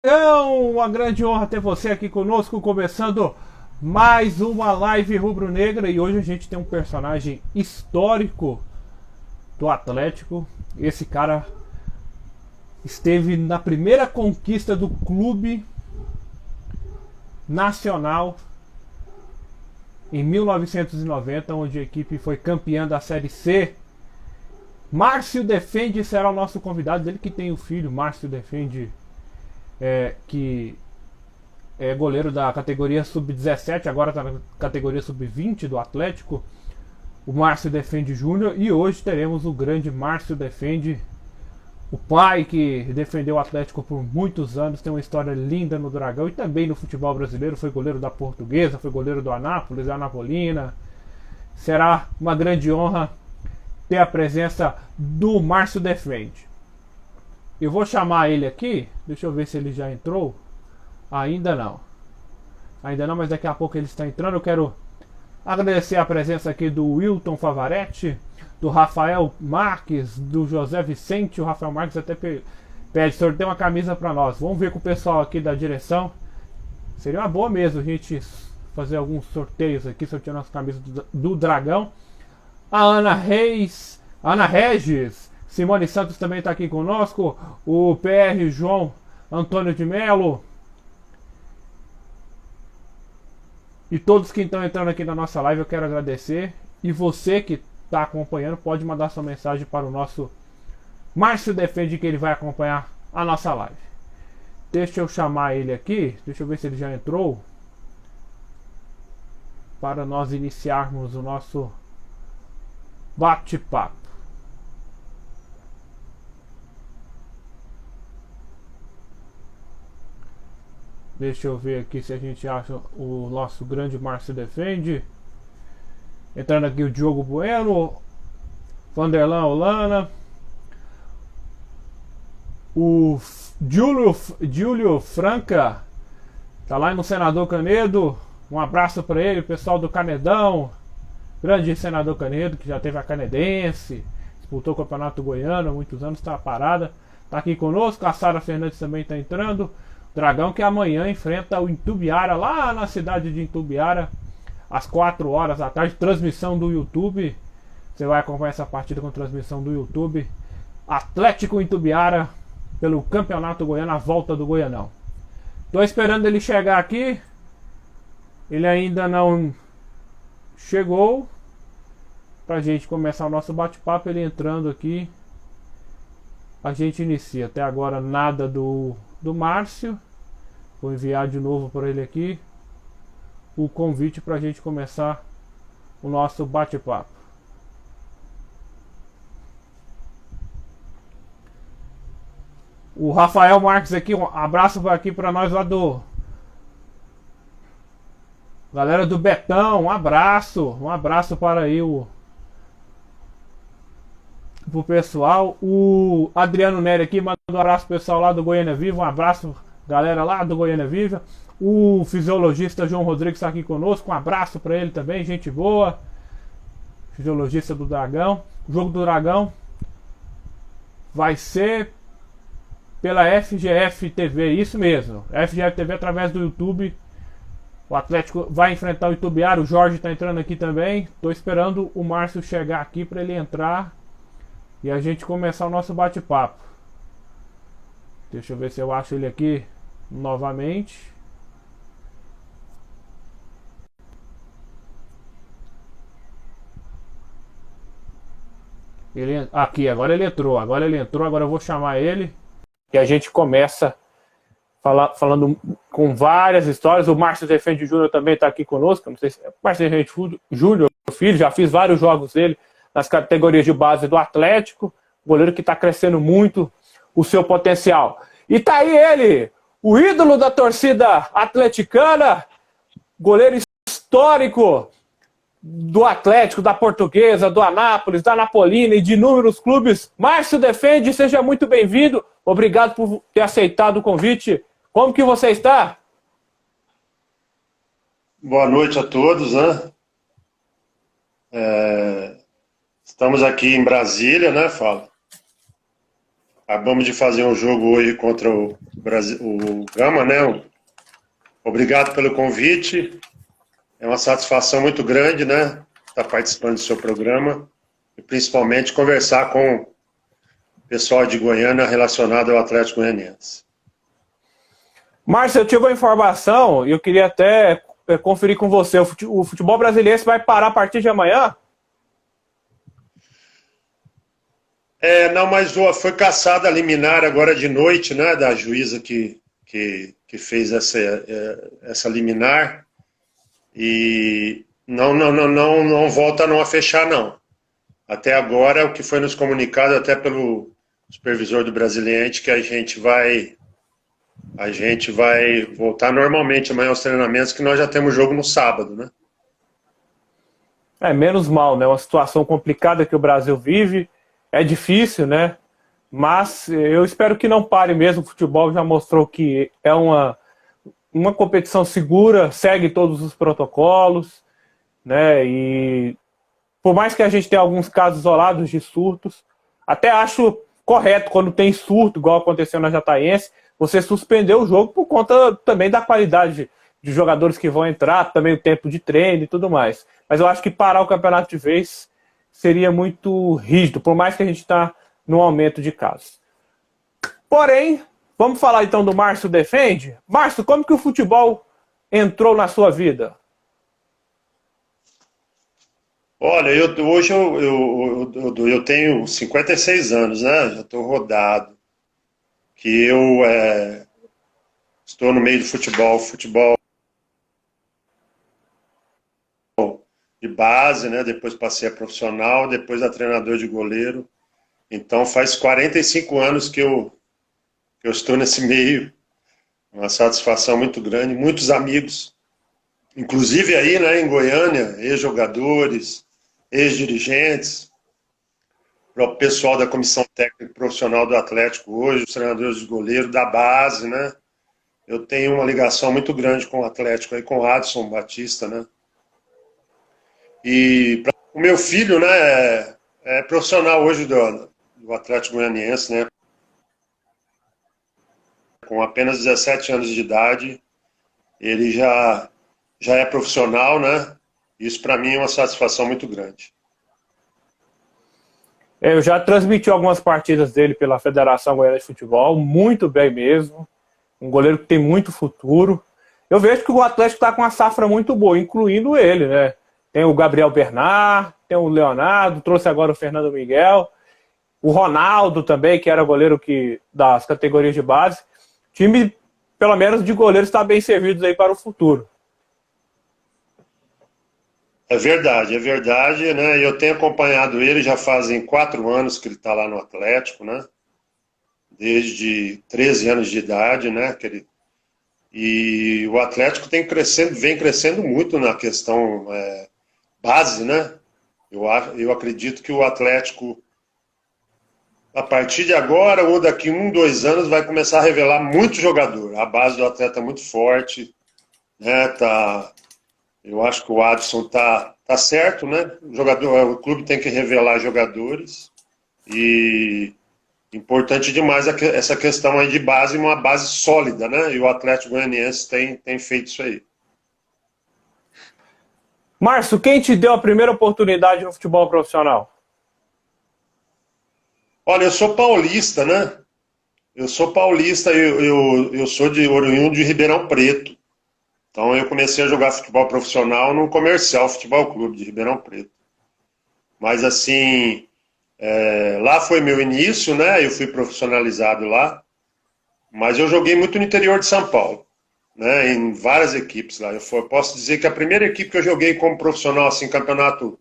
É uma grande honra ter você aqui conosco, começando mais uma live rubro-negra. E hoje a gente tem um personagem histórico do Atlético. Esse cara esteve na primeira conquista do clube nacional em 1990, onde a equipe foi campeã da Série C. Márcio Defende será o nosso convidado. Ele que tem o filho, Márcio Defende, que é goleiro da categoria sub-17, agora está na categoria sub-20 do Atlético, o Márcio Defende Júnior. E hoje teremos o grande Márcio Defende, o pai que defendeu o Atlético por muitos anos, tem uma história linda no Dragão e também no futebol brasileiro. Foi goleiro da Portuguesa, foi goleiro do Anápolis, da Anapolina. Será uma grande honra ter a presença do Márcio Defende. Eu vou chamar ele aqui, deixa eu ver se ele já entrou. Ainda não, mas daqui a pouco ele está entrando. Eu quero agradecer a presença aqui do Wilton Favaretti, do Rafael Marques, do José Vicente. O Rafael Marques até pede sorteio uma camisa para nós. Vamos ver com o pessoal aqui da direção. Seria uma boa mesmo a gente fazer alguns sorteios aqui, sorteando as camisas do Dragão. A Ana Regis, Simone Santos também está aqui conosco. O PR João Antônio de Melo. E todos que estão entrando aqui na nossa live, eu quero agradecer. E você que está acompanhando, pode mandar sua mensagem para o nosso Márcio Defende, que ele vai acompanhar a nossa live. Deixa eu chamar ele aqui. Deixa eu ver se ele já entrou, para nós iniciarmos o nosso bate-papo. Deixa eu ver aqui se a gente acha o nosso grande Márcio Defende. Entrando aqui o Diogo Bueno, Vanderlan Holana, o Júlio Franca, tá lá no Senador Canedo. Um abraço para ele, o pessoal do Canedão. Grande Senador Canedo, que já teve a Canedense, disputou o Campeonato Goiano há muitos anos, está parada. Tá aqui conosco, a Sara Fernandes também está entrando. Dragão que amanhã enfrenta o Itumbiara, lá na cidade de Itumbiara, às 4 horas da tarde. Transmissão do YouTube. Você vai acompanhar essa partida com transmissão do YouTube. Atlético Itumbiara pelo Campeonato Goiano, a volta do Goianão. Tô esperando ele chegar aqui. Ele ainda não chegou. Pra gente começar o nosso bate-papo, ele entrando aqui, a gente inicia. Até agora nada do Márcio. Vou enviar de novo para ele aqui o convite para a gente começar o nosso bate-papo. O Rafael Marques aqui, um abraço aqui para nós lá do galera do Betão. Um abraço para aí pro pessoal. O Adriano Nery aqui manda um abraço pro pessoal lá do Goiânia Viva. Um abraço, galera lá do Goiânia Viva. O fisiologista João Rodrigues está aqui conosco. Um abraço para ele também, gente boa. Fisiologista do Dragão. O jogo do Dragão vai ser pela FGF TV, isso mesmo. FGF TV através do YouTube. O Atlético vai enfrentar o Itumbiara. O Jorge está entrando aqui também. Estou esperando o Márcio chegar aqui para ele entrar e a gente começar o nosso bate-papo. Deixa eu ver se eu acho ele aqui novamente. Aqui, agora ele entrou. Agora eu vou chamar ele e a gente começa falando com várias histórias. O Márcio Defende Júnior também está aqui conosco. Não sei se é Márcio Defende Júnior, filho. Já fiz vários jogos dele nas categorias de base do Atlético. Goleiro que está crescendo muito o seu potencial. E tá aí ele, o ídolo da torcida atleticana, goleiro histórico do Atlético, da Portuguesa, do Anápolis, da Anapolina e de inúmeros clubes. Márcio Defende, seja muito bem-vindo. Obrigado por ter aceitado o convite. Como que você está? Boa noite a todos, né? Estamos aqui em Brasília, né, Fala? Acabamos de fazer um jogo hoje contra o Brasil, o Gama, né? Obrigado pelo convite. É uma satisfação muito grande, né? Estar participando do seu programa e principalmente conversar com o pessoal de Goiânia relacionado ao Atlético Goianiense. Márcio, eu tive uma informação e eu queria até conferir com você. O futebol brasileiro vai parar a partir de amanhã? Não, mas foi cassada a liminar agora de noite, né? Da juíza que fez essa liminar. E não volta não a fechar, não. Até agora, o que foi nos comunicado até pelo supervisor do Brasiliense, que a gente vai voltar normalmente amanhã aos treinamentos, que nós já temos jogo no sábado, né? Menos mal, né? Uma situação complicada que o Brasil vive. É difícil, né? Mas eu espero que não pare mesmo. O futebol já mostrou que é uma competição segura, segue todos os protocolos, né? E por mais que a gente tenha alguns casos isolados de surtos, até acho correto quando tem surto, igual aconteceu na Jataense, você suspender o jogo por conta também da qualidade de jogadores que vão entrar, também o tempo de treino e tudo mais. Mas eu acho que parar o campeonato de vez seria muito rígido, por mais que a gente está no aumento de casos. Porém, vamos falar então do Márcio Defende. Márcio, como que o futebol entrou na sua vida? Olha, hoje eu tenho 56 anos, né? Já estou rodado. Que eu estou no meio do futebol de base, né? Depois passei a profissional, depois a treinador de goleiro. Então faz 45 anos que eu estou nesse meio. Uma satisfação muito grande, muitos amigos, inclusive aí, né, em Goiânia, ex-jogadores, ex-dirigentes, o pessoal da comissão técnica profissional do Atlético hoje, os treinadores de goleiro, da base, né? Eu tenho uma ligação muito grande com o Atlético, aí, com o Adson Batista, né? E o meu filho, né, é profissional hoje do Atlético Goianiense, né? Com apenas 17 anos de idade, ele já é profissional, né? Isso para mim é uma satisfação muito grande. Eu já transmiti algumas partidas dele pela Federação Goiana de Futebol, muito bem mesmo. Um goleiro que tem muito futuro. Eu vejo que o Atlético está com uma safra muito boa, incluindo ele, né? Tem o Gabriel Bernard, tem o Leonardo, trouxe agora o Fernando Miguel, o Ronaldo também, que era goleiro das categorias de base. O time, pelo menos de goleiros, está bem servido aí para o futuro. É verdade, né? Eu tenho acompanhado ele, já fazem 4 anos que ele está lá no Atlético, né? Desde 13 anos de idade, né? E o Atlético vem crescendo muito na questão base, né? Eu acredito que o Atlético, a partir de agora ou daqui 2 anos, vai começar a revelar muito jogador. A base do Atlético é muito forte, né? Eu acho que o Adson tá certo, né? O clube tem que revelar jogadores e importante demais essa questão aí de base, uma base sólida, né? E o Atlético Goianiense tem feito isso aí. Márcio, quem te deu a primeira oportunidade no futebol profissional? Olha, eu sou paulista, né? Eu sou paulista, eu sou oriundo de Ribeirão Preto. Então eu comecei a jogar futebol profissional no Comercial Futebol Clube de Ribeirão Preto. Mas assim, lá foi meu início, né? Eu fui profissionalizado lá. Mas eu joguei muito no interior de São Paulo, né? Em várias equipes lá. Eu posso dizer que a primeira equipe que eu joguei como profissional, assim, campeonato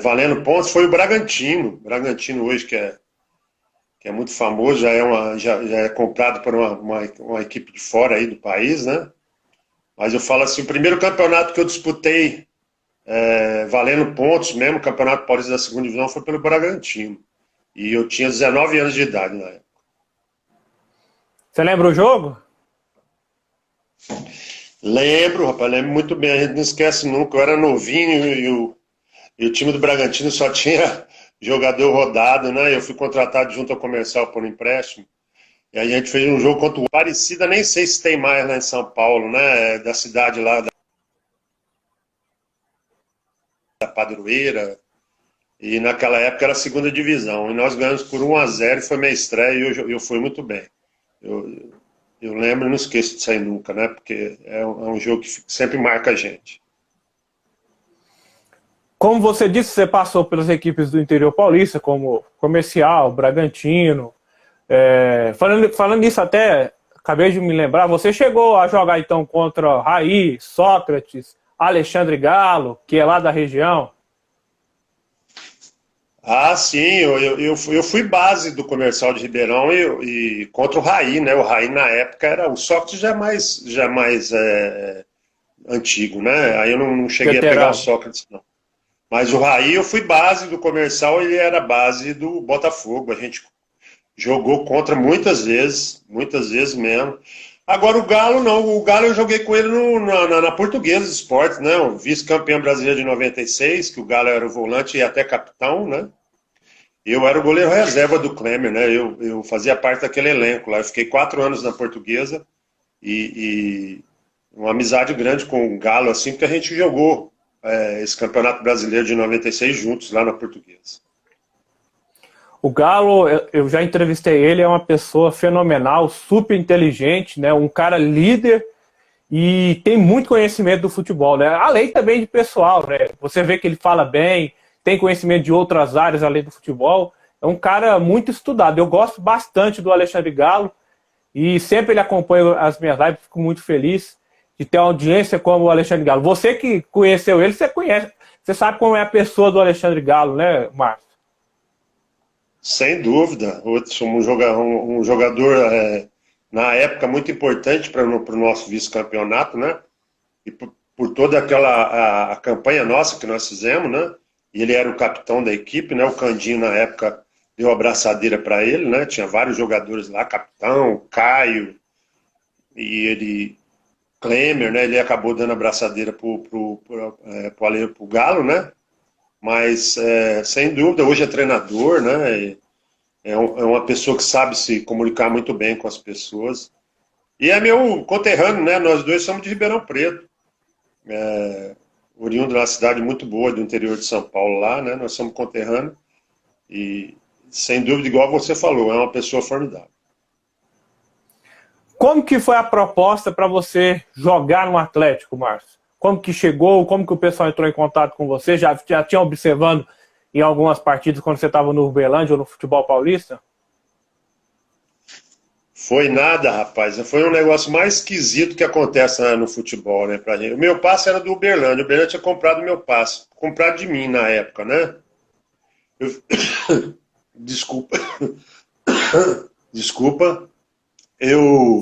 valendo pontos, foi o Bragantino. Bragantino hoje que é muito famoso, já é comprado por uma equipe de fora aí do país, né? Mas eu falo assim, o primeiro campeonato que eu disputei valendo pontos mesmo, o Campeonato Paulista da Segunda Divisão, foi pelo Bragantino. E eu tinha 19 anos de idade na época. Você lembra o jogo? Lembro, rapaz, lembro muito bem. A gente não esquece nunca. Eu era novinho e o time do Bragantino só tinha jogador rodado, né? Eu fui contratado junto ao Comercial por um empréstimo. E a gente fez um jogo contra o Aparecida, nem sei se tem mais lá em São Paulo, né? Da cidade lá da Padroeira. E naquela época era a segunda divisão. E nós ganhamos por 1-0 e foi minha estreia e eu fui muito bem. Eu, eu lembro e não esqueço disso aí nunca, né? Porque é um jogo que sempre marca a gente. Como você disse, você passou pelas equipes do interior paulista, como Comercial, Bragantino. Falando nisso até, acabei de me lembrar, você chegou a jogar então contra Raí, Sócrates, Alexandre Galo, que é lá da região? Ah, sim, eu fui base do Comercial de Ribeirão e contra o Raí, né? O Raí na época era. O Sócrates já é mais antigo, né? Aí eu não cheguei a pegar o Veterano. Sócrates, não. Mas o Raí eu fui base do Comercial, ele era base do Botafogo. A gente jogou contra muitas vezes mesmo. Agora o Galo não, o Galo eu joguei com ele na Portuguesa Esporte, né? O vice-campeão brasileiro de 96, que o Galo era o volante e até capitão, né? Eu era o goleiro reserva do Klemer, né? Eu fazia parte daquele elenco lá. Eu fiquei 4 anos na Portuguesa e uma amizade grande com o Galo, assim, porque a gente jogou esse Campeonato Brasileiro de 96 juntos lá na Portuguesa. O Galo, eu já entrevistei ele, é uma pessoa fenomenal, super inteligente, né? Um cara líder e tem muito conhecimento do futebol, né? Além também de pessoal, né? Você vê que ele fala bem, tem conhecimento de outras áreas além do futebol. É um cara muito estudado. Eu gosto bastante do Alexandre Galo e sempre ele acompanha as minhas lives, fico muito feliz de ter uma audiência como o Alexandre Galo. Você que conheceu ele, você conhece, você sabe como é a pessoa do Alexandre Galo, né, Márcio? Sem dúvida, um jogador na época muito importante para o nosso vice-campeonato, né? E por toda aquela a campanha nossa que nós fizemos, né? E ele era o capitão da equipe, né? O Candinho na época deu a abraçadeira para ele, né? Tinha vários jogadores lá, capitão, Caio e ele Klemer, né? Ele acabou dando a abraçadeira pro Galo, né? Mas, sem dúvida, hoje é treinador, né? É uma pessoa que sabe se comunicar muito bem com as pessoas. E é meu conterrâneo, né? Nós dois somos de Ribeirão Preto. Oriundo de uma cidade muito boa do interior de São Paulo lá, né? Nós somos conterrâneos. E, sem dúvida, igual você falou, é uma pessoa formidável. Como que foi a proposta para você jogar no Atlético, Márcio? Como que chegou? Como que o pessoal entrou em contato com você? Já tinha observando em algumas partidas quando você estava no Uberlândia ou no futebol paulista? Foi nada, rapaz. Foi um negócio mais esquisito que acontece no futebol, né, pra gente. O meu passe era do Uberlândia. O Uberlândia tinha comprado o meu passe. Comprado de mim na época, né? Eu... Desculpa. Desculpa.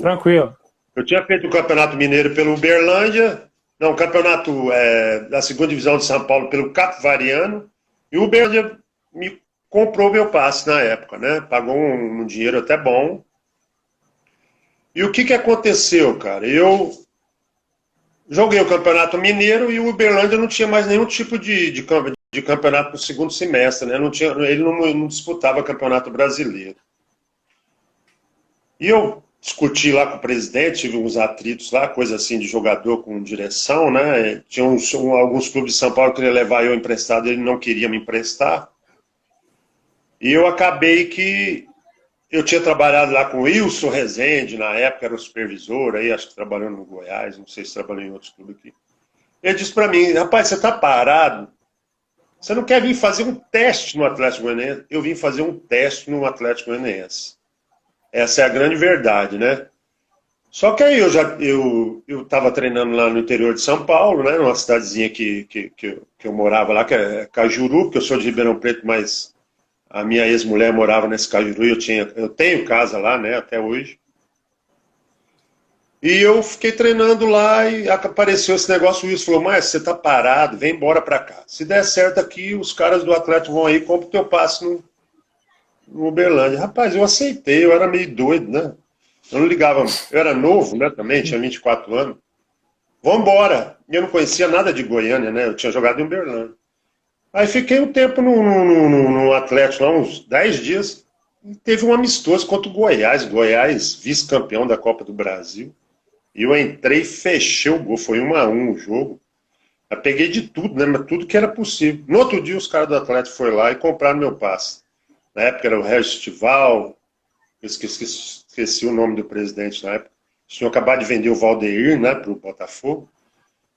Tranquilo. Eu tinha feito o Campeonato Mineiro pelo Uberlândia. Não, o Campeonato da segunda divisão de São Paulo pelo Capivariano. E o Uberlândia me comprou meu passe na época, né? Pagou um dinheiro até bom. E o que aconteceu, cara? Eu joguei o Campeonato Mineiro e o Uberlândia não tinha mais nenhum tipo de campeonato no segundo semestre, né? Ele não disputava Campeonato Brasileiro. E eu discuti lá com o presidente, tive uns atritos lá, coisa assim de jogador com direção, né? Tinha alguns clubes de São Paulo que queriam levar eu emprestado, ele não queria me emprestar. E eu acabei que eu tinha trabalhado lá com o Wilson Rezende, na época era o supervisor, aí acho que trabalhou no Goiás, não sei se trabalhou em outros clubes aqui. Ele disse para mim, rapaz, você tá parado? Você não quer vir fazer um teste no Atlético Goianiense? Eu vim fazer um teste no Atlético Goianiense. Essa é a grande verdade, né? Só que aí eu estava treinando lá no interior de São Paulo, né? Numa cidadezinha que eu morava lá, que é Cajuru, porque eu sou de Ribeirão Preto, mas a minha ex-mulher morava nesse Cajuru e eu tenho casa lá, né, até hoje. E eu fiquei treinando lá e apareceu esse negócio, o Wilson falou, mas você tá parado, vem embora pra cá. Se der certo aqui, os caras do Atlético vão aí e compram o teu passe no Uberlândia. Rapaz, eu aceitei, eu era meio doido, né? Eu não ligava, eu era novo, né, também, tinha 24 anos. Vambora! Eu não conhecia nada de Goiânia, né, eu tinha jogado em Uberlândia. Aí fiquei um tempo no Atlético, lá uns 10 dias. E teve um amistoso contra o Goiás. Goiás, vice-campeão da Copa do Brasil. E eu entrei e fechei o gol. Foi 1-1 o jogo. Eu peguei de tudo, né? Mas tudo que era possível. No outro dia, os caras do Atlético foram lá e compraram meu passe. Na época era o Regis Estival. Eu esqueci o nome do presidente na época. Eles tinham acabado de vender o Valdeir, né, para o Botafogo.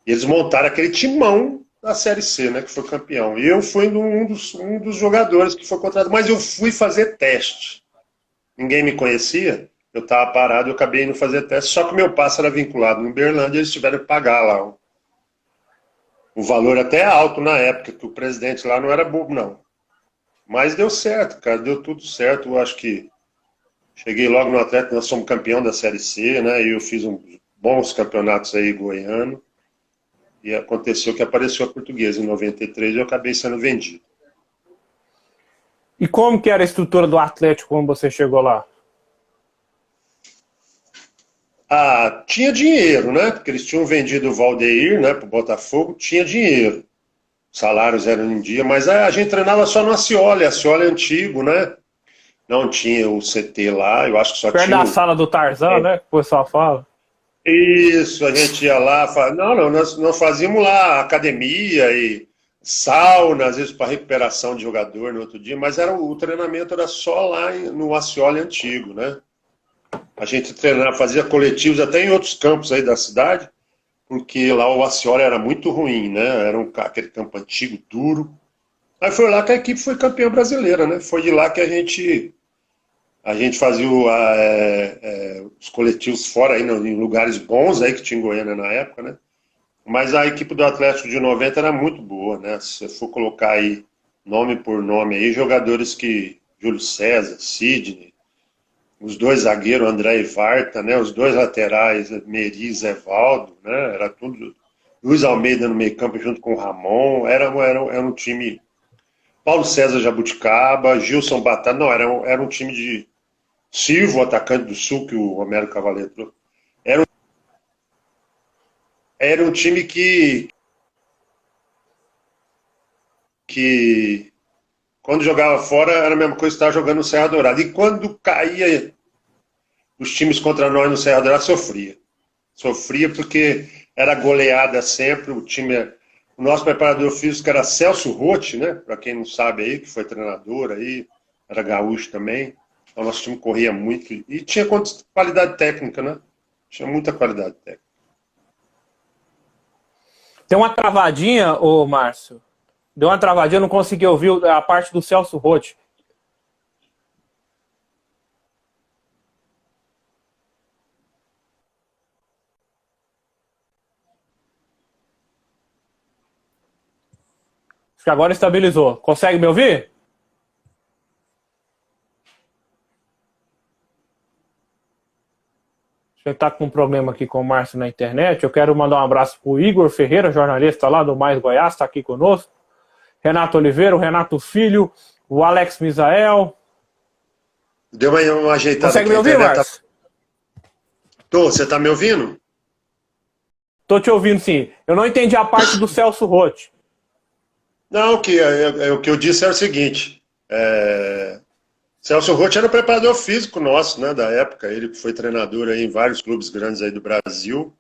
E eles montaram aquele timão da Série C, né, que foi campeão. E eu fui um dos jogadores que foi contratado. Mas eu fui fazer teste. Ninguém me conhecia. Eu estava parado, eu acabei indo fazer teste. Só que o meu passe era vinculado no Uberlândia e eles tiveram que pagar lá o valor até alto na época, que o presidente lá não era bobo, não. Mas deu certo, cara, deu tudo certo. Eu acho que cheguei logo no Atlético, nós somos campeão da Série C, né? E eu fiz uns bons campeonatos aí goiano. E aconteceu que apareceu a Portuguesa em 93 e eu acabei sendo vendido. E como que era a estrutura do Atlético quando você chegou lá? Ah, tinha dinheiro, né? Porque eles tinham vendido o Valdeir, né, pro Botafogo, tinha dinheiro. Salários eram em dia, mas a gente treinava só no Acioli é antigo, né? Não tinha o CT lá, eu acho que só Perto tinha da sala do Tarzan, né? Que o pessoal fala. Isso, a gente ia lá, não, nós fazíamos lá academia e sauna, às vezes para recuperação de jogador no outro dia, mas o treinamento era só lá no Acioli antigo, né? A gente treinava, fazia coletivos até em outros campos aí da cidade, porque lá o Acioli era muito ruim, né? Era aquele campo antigo, duro. Aí foi lá que a equipe foi campeã brasileira, né? Foi de lá que a gente fazia os coletivos fora, aí, em lugares bons aí que tinha em Goiânia na época, né? Mas a equipe do Atlético de 90 era muito boa, né? Se você for colocar aí nome por nome aí, jogadores que Júlio César, Sidney, os dois zagueiros, André e Varta, né? Os dois laterais, Meri e Zevaldo, né? Era tudo. Luiz Almeida no meio-campo junto com o Ramon, era um time. Paulo César Jabuticaba, Gilson Batata, não, era um time de Silvio, atacante do Sul, que o Romero Cavaleiro trouxe. Era um time que quando jogava fora era a mesma coisa que estar jogando no Serra Dourada. E quando caía os times contra nós no Serra Dourada, sofria. Sofria porque era goleada sempre, o nosso preparador físico era Celso Rotti, né? Para quem não sabe aí, que foi treinador aí, era gaúcho também. O nosso time corria muito e tinha qualidade técnica, né? Tinha muita qualidade técnica. Tem uma travadinha, ô Márcio. Deu uma travadinha, eu não consegui ouvir a parte do Celso Rotti. Acho que agora estabilizou. Consegue me ouvir? A gente tá com um problema aqui com o Márcio na internet. Eu quero mandar um abraço pro Igor Ferreira, jornalista lá do Mais Goiás, está aqui conosco. Renato Oliveira, o Renato Filho, o Alex Misael. Deu uma ajeitada. Consegue me ouvir, Márcio? Você tá me ouvindo? Tô te ouvindo, sim. Eu não entendi a parte do Celso Rotti. Não, o que eu disse era o seguinte. Celso Rotti era o preparador físico nosso, né, da época. Ele foi treinador aí em vários clubes grandes aí do Brasil.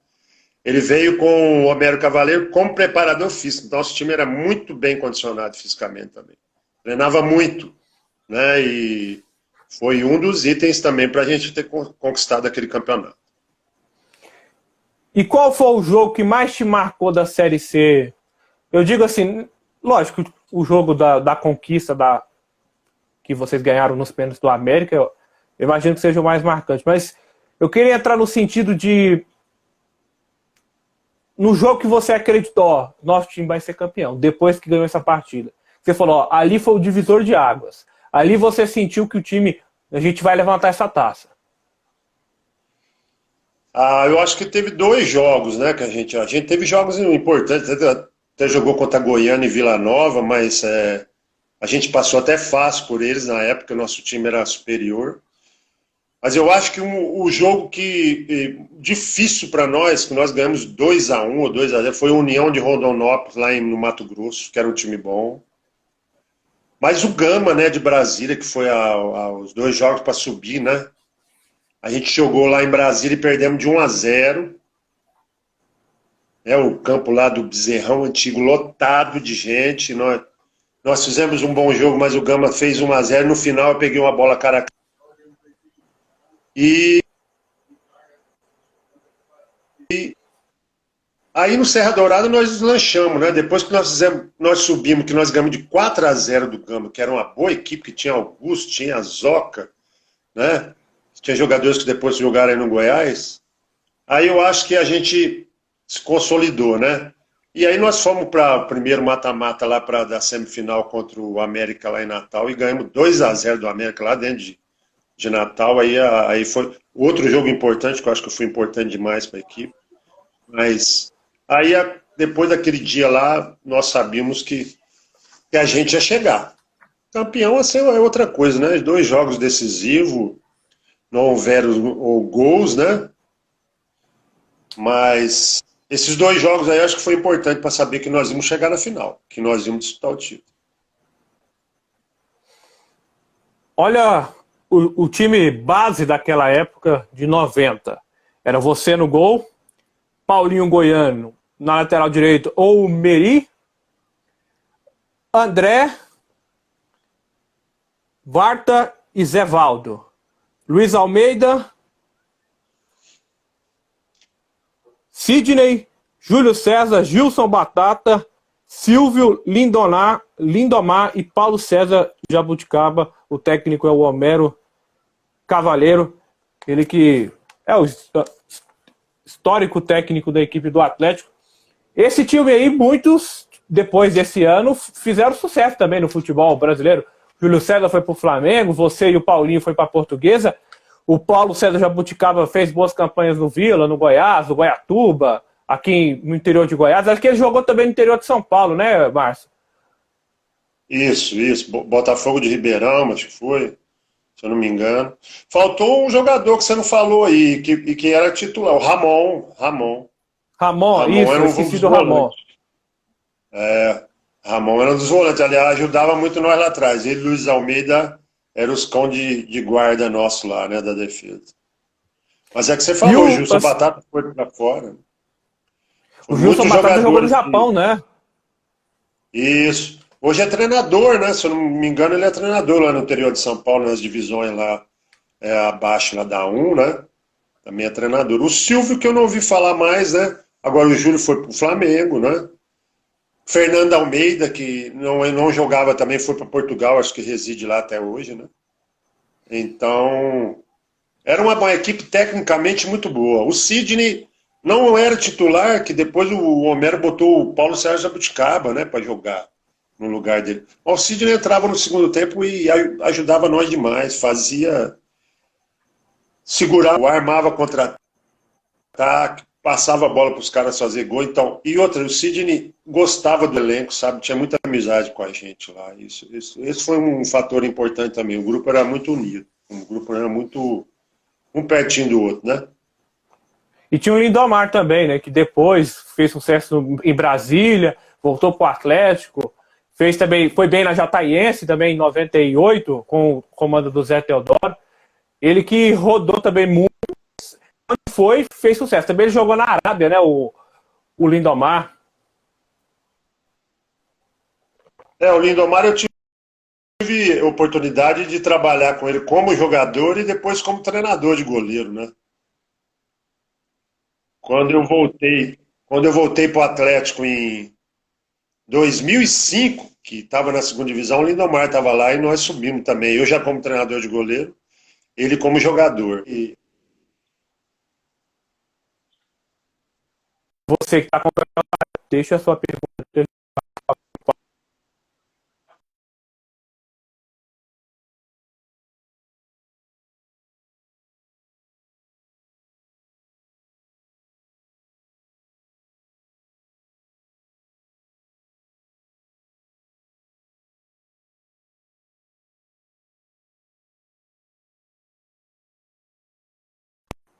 Ele veio com o Homero Cavaleiro como preparador físico. Nosso time era muito bem condicionado fisicamente também. Treinava muito, né? E foi um dos itens também para a gente ter conquistado aquele campeonato. E qual foi o jogo que mais te marcou da Série C? Eu digo assim, lógico, o jogo da conquista que vocês ganharam nos pênaltis do América, eu imagino que seja o mais marcante. Mas eu queria entrar no sentido de... No jogo que você acreditou, ó, nosso time vai ser campeão, depois que ganhou essa partida. Você falou, ó, ali foi o divisor de águas. Ali você sentiu que o time, a gente vai levantar essa taça. Eu acho que teve 2 jogos, né? Que a gente teve jogos importantes, até jogou contra Goiânia e Vila Nova, mas a gente passou até fácil por eles na época, o nosso time era superior. Mas eu acho que o jogo difícil para nós, que nós ganhamos 2-1 ou 2-0, foi a União de Rondonópolis, lá no Mato Grosso, que era um time bom. Mas o Gama, né, de Brasília, que foi os dois jogos para subir, né? A gente jogou lá em Brasília e perdemos de 1-0. O campo lá do Bezerrão Antigo lotado de gente. Nós fizemos um bom jogo, mas o Gama fez 1-0. No final eu peguei uma bola cara a cara. E aí no Serra Dourada nós deslanchamos, né? Depois que nós subimos, que nós ganhamos de 4-0 do Gama, que era uma boa equipe, que tinha Augusto, tinha Zoca, né? Tinha jogadores que depois jogaram aí no Goiás. Aí eu acho que a gente se consolidou, né? E aí nós fomos para o primeiro mata-mata lá para da semifinal contra o América lá em Natal e ganhamos 2-0 do América lá dentro de Natal. Aí foi outro jogo importante, que eu acho que foi importante demais para a equipe. Mas aí depois daquele dia lá, nós sabíamos que a gente ia chegar. Campeão assim, é outra coisa, né? Dois jogos decisivos, não houveram gols, né? Mas esses dois jogos aí acho que foi importante para saber que nós íamos chegar na final, que nós íamos disputar o título. Olha, o time base daquela época, de 90, era você no gol, Paulinho Goiano na lateral direito ou o Meri, André, Varta e Zé Valdo, Luiz Almeida, Sidney, Júlio César, Gilson Batata, Silvio, Lindomar e Paulo César Jabuticaba. O técnico é o Homero Cavaleiro, ele que é o histórico técnico da equipe do Atlético. Esse time aí, muitos, depois desse ano, fizeram sucesso também no futebol brasileiro. Júlio César foi para o Flamengo, você e o Paulinho foi para a Portuguesa. O Paulo César Jabuticaba fez boas campanhas no Vila, no Goiás, no Goiatuba, aqui no interior de Goiás. Acho que ele jogou também no interior de São Paulo, né, Márcio? Isso. Botafogo de Ribeirão, acho que foi, se eu não me engano. Faltou um jogador que você não falou aí, que era titular, o Ramon. Ramon, Ramon isso, era eu um esqueci dos do Ramon. volantes. Ramon era um dos volantes, aliás, ajudava muito nós lá atrás. Ele e Luiz Almeida eram os cão de guarda nosso lá, né, da defesa. Mas é que você E falou, o Gilson Batata foi para fora. o Foram Gilson muitos Batata jogou no jogadores Japão, né? Isso. Hoje é treinador, né? Se eu não me engano, ele é treinador lá no interior de São Paulo, nas divisões lá abaixo lá da 1, né? Também é treinador. O Silvio, que eu não ouvi falar mais, né? Agora o Júlio foi pro Flamengo, né? Fernando Almeida, que não jogava também, foi para Portugal, acho que reside lá até hoje, né? Então, era uma equipe tecnicamente muito boa. O Sidney não era titular, que depois o Homero botou o Paulo Sérgio Jabuticaba, né, para jogar no lugar dele. O Sidney entrava no segundo tempo e ajudava nós demais, fazia segurar, armava contra-ataque, passava a bola para os caras fazer gol. Então, e outra, o Sidney gostava do elenco, sabe? Tinha muita amizade com a gente lá. Esse foi um fator importante também. O grupo era muito unido, o grupo era muito um pertinho do outro, né? E tinha o Lindomar também, né? Que depois fez sucesso em Brasília, voltou para o Atlético, fez também, foi bem na Jataiense também em 98, com o comando do Zé Teodoro. Ele que rodou também muito, quando fez sucesso. Também ele jogou na Arábia, né? O Lindomar. O Lindomar eu tive oportunidade de trabalhar com ele como jogador e depois como treinador de goleiro, né? Quando eu voltei para o Atlético em 2005, que estava na segunda divisão, o Lindomar estava lá e nós subimos também. Eu já como treinador de goleiro, ele como jogador. Você que está acompanhando, deixa a sua pergunta.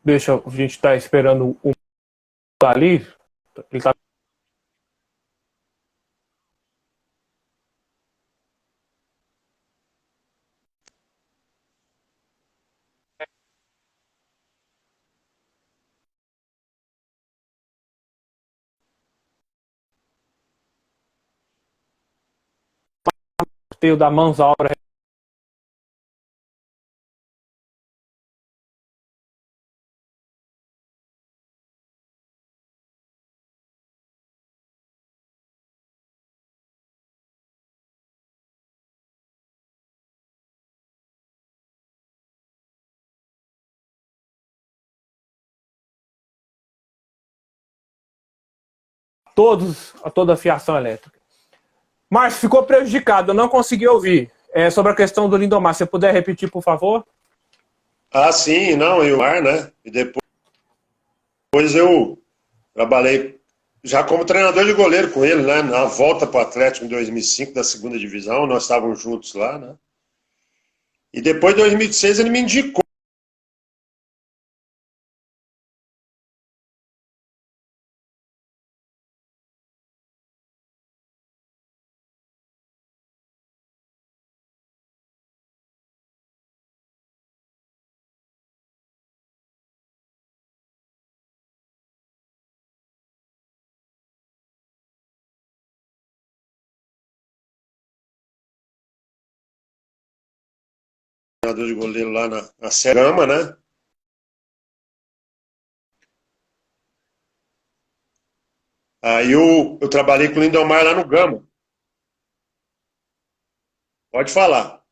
Deixa a gente estar esperando o ali. Ele tá... sorteio da Mansaura. A toda a fiação elétrica. Márcio, ficou prejudicado, eu não consegui ouvir. Sobre a questão do Lindomar, se puder repetir, por favor? Ah, sim, não, e o ar, né? E depois eu trabalhei já como treinador de goleiro com ele, né? Na volta para o Atlético em 2005, da segunda divisão, nós estávamos juntos lá, né? E depois, em 2006, ele me indicou. Treinador de goleiro lá na Serama, né? Aí eu trabalhei com o Lindomar lá no Gama. Pode falar.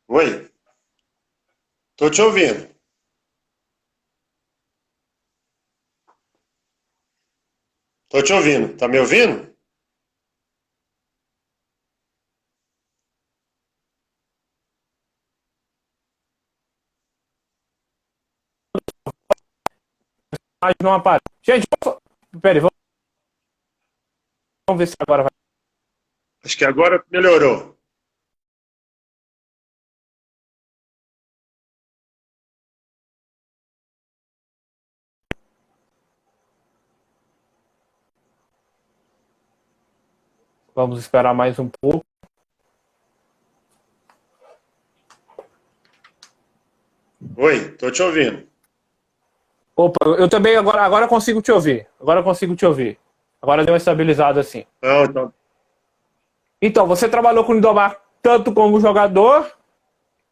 Oi, tô te ouvindo. Tô te ouvindo. Tá me ouvindo? Mas não aparece. Gente, peraí, vamos ver se agora vai. Acho que agora melhorou. Vamos esperar mais um pouco. Oi, tô te ouvindo. Opa, eu também agora consigo te ouvir. Agora consigo te ouvir. Agora deu uma estabilizada assim. Não, então, Então, você trabalhou com o Lindomar tanto como jogador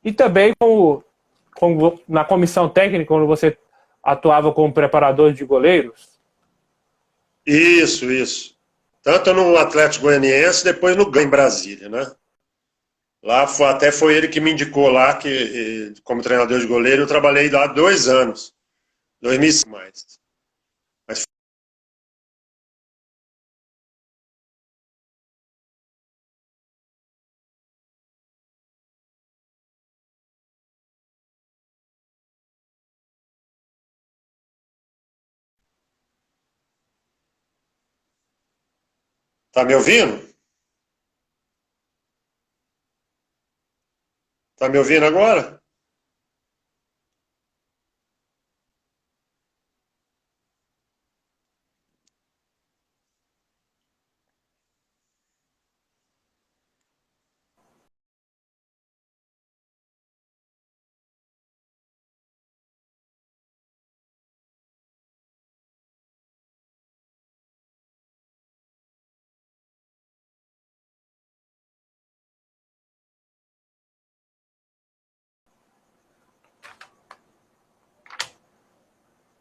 e também na comissão técnica, quando você atuava como preparador de goleiros? isso. Tanto no Atlético Goianiense, depois no Gama, em Brasília, né? Lá até foi ele que me indicou lá, que como treinador de goleiro, eu trabalhei lá 2 anos. 2005 mais. Mas tá me ouvindo? Tá me ouvindo agora?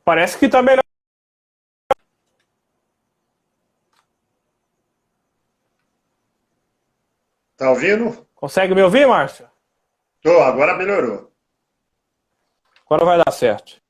Parece que tá melhor. Tá ouvindo? Consegue me ouvir, Márcio? Tô, agora melhorou. Agora vai dar certo.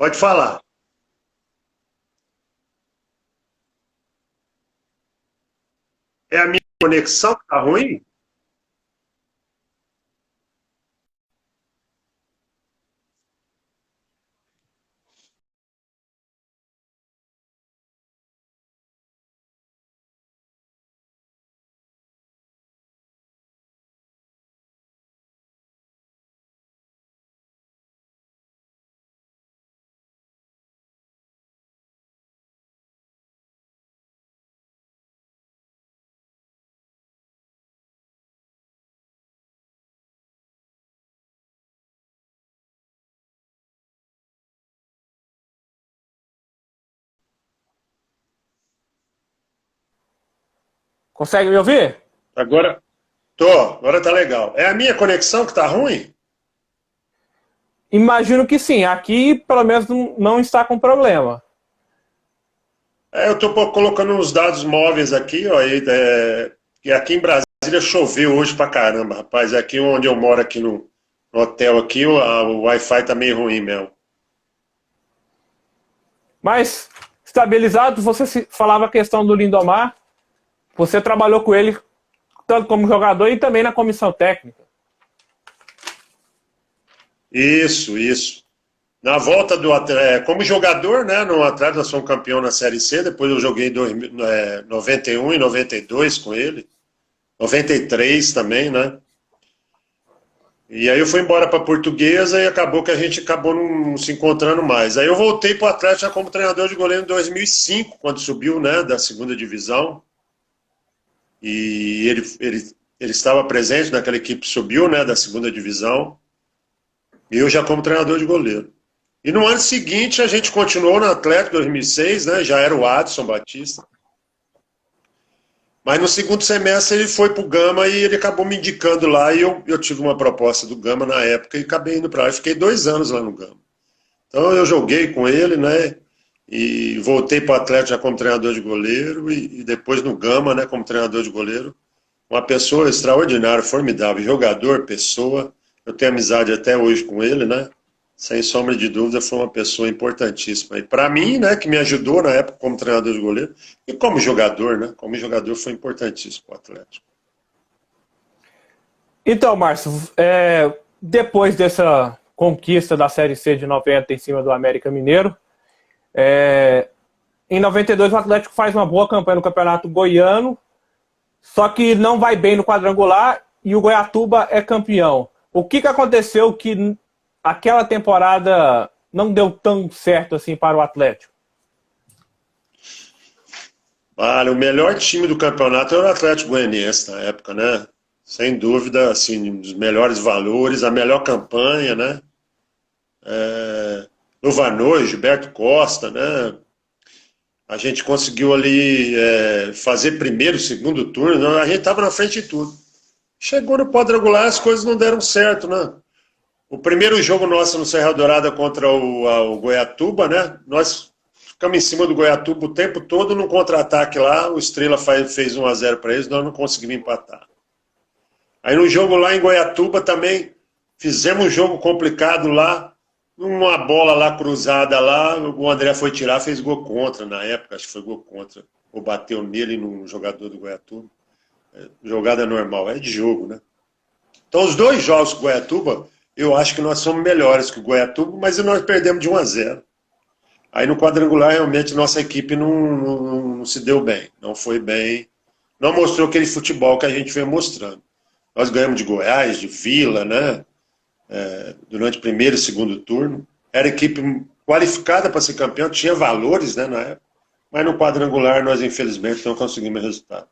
Pode falar. É a minha conexão que tá ruim? Consegue me ouvir? Agora, agora tá legal. É a minha conexão que tá ruim? Imagino que sim. Aqui, pelo menos, não está com problema. Eu tô colocando uns dados móveis aqui, ó, e aqui em Brasília choveu hoje pra caramba, rapaz. Aqui onde eu moro, aqui no hotel, aqui, o Wi-Fi tá meio ruim mesmo. Mas, estabilizado, você falava a questão do Lindomar. Você trabalhou com ele tanto como jogador e também na comissão técnica. Isso. Na volta do Atlético, como jogador, né, no Atlético nós fomos campeão na Série C, depois eu joguei em 91 e 92 com ele, 93 também, né? E aí eu fui embora para Portuguesa e acabou que a gente acabou não se encontrando mais. Aí eu voltei para o Atlético já como treinador de goleiro em 2005, quando subiu, né, da segunda divisão. E ele estava presente naquela equipe que subiu, né, da segunda divisão. E eu já como treinador de goleiro. E no ano seguinte a gente continuou no Atlético 2006, né, já era o Adson Batista. Mas no segundo semestre ele foi para o Gama e ele acabou me indicando lá e eu tive uma proposta do Gama na época e acabei indo para lá. Eu fiquei 2 anos lá no Gama. Então eu joguei com ele, né, e voltei para o Atlético já como treinador de goleiro e depois no Gama, né, como treinador de goleiro. Uma pessoa extraordinária, formidável, jogador, pessoa. Eu tenho amizade até hoje com ele, né? Sem sombra de dúvida, foi uma pessoa importantíssima. E para mim, né, que me ajudou na época como treinador de goleiro, e como jogador, né? Como jogador foi importantíssimo para o Atlético. Então, Márcio, depois dessa conquista da Série C de 90 em cima do América Mineiro, em 92 o Atlético faz uma boa campanha no Campeonato Goiano, só que não vai bem no quadrangular e o Goiatuba é campeão. O que aconteceu que aquela temporada não deu tão certo assim para o Atlético? Olha, o melhor time do campeonato era o Atlético Goianiense na época, né? Sem dúvida, assim, um dos melhores valores, a melhor campanha, né? Luvanor, Gilberto Costa, né? A gente conseguiu ali fazer primeiro, segundo turno, a gente estava na frente de tudo. Chegou no quadrangular, as coisas não deram certo, né? O primeiro jogo nosso no Serra Dourada contra o Goiatuba, né? Nós ficamos em cima do Goiatuba o tempo todo num contra-ataque lá, o Estrela fez 1-0 para eles, nós não conseguimos empatar. Aí no jogo lá em Goiatuba também fizemos um jogo complicado lá, uma bola lá cruzada lá, o André foi tirar, fez gol contra na época, acho que foi gol contra, ou bateu nele num jogador do Goiatuba. Jogada normal, é de jogo, né? Então os 2 jogos com o Goiatuba, eu acho que nós somos melhores que o Goiatuba, mas nós perdemos de 1-0. Aí no quadrangular, realmente, nossa equipe não se deu bem, não foi bem, não mostrou aquele futebol que a gente vem mostrando. Nós ganhamos de Goiás, de Vila, né? Durante o primeiro e segundo turno. Era equipe qualificada para ser campeão, tinha valores, né, na época, mas no quadrangular nós, infelizmente, não conseguimos resultado.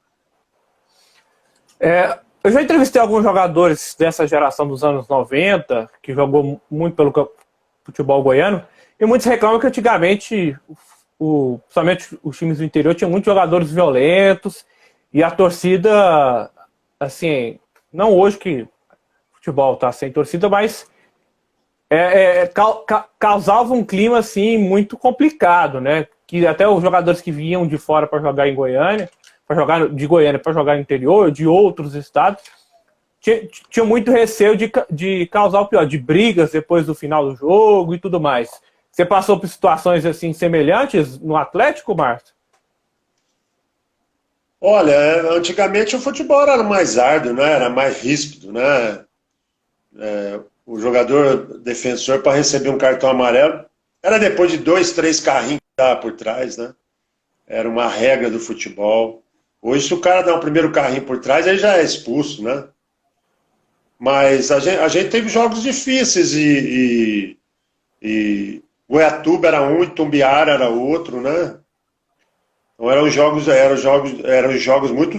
Eu já entrevistei alguns jogadores dessa geração dos anos 90, que jogou muito pelo futebol goiano, e muitos reclamam que antigamente, principalmente os times do interior, tinham muitos jogadores violentos, e a torcida, assim, não hoje que o futebol está sem torcida, mas causava um clima assim, muito complicado, né? Que até os jogadores que vinham de fora para jogar em Goiânia, para jogar no interior, de outros estados, tinha muito receio de causar o pior, de brigas depois do final do jogo e tudo mais. Você passou por situações assim semelhantes no Atlético, Márcio? Olha, antigamente o futebol era mais árduo, né? Era mais ríspido, né? O jogador defensor para receber um cartão amarelo era depois de 2, 3 carrinhos que dava por trás, né? Era uma regra do futebol. Hoje, se o cara dá um primeiro carrinho por trás, ele já é expulso, né? Mas a gente teve jogos difíceis e Goiatuba era um e Tumbiara era outro, né? Então eram jogos muito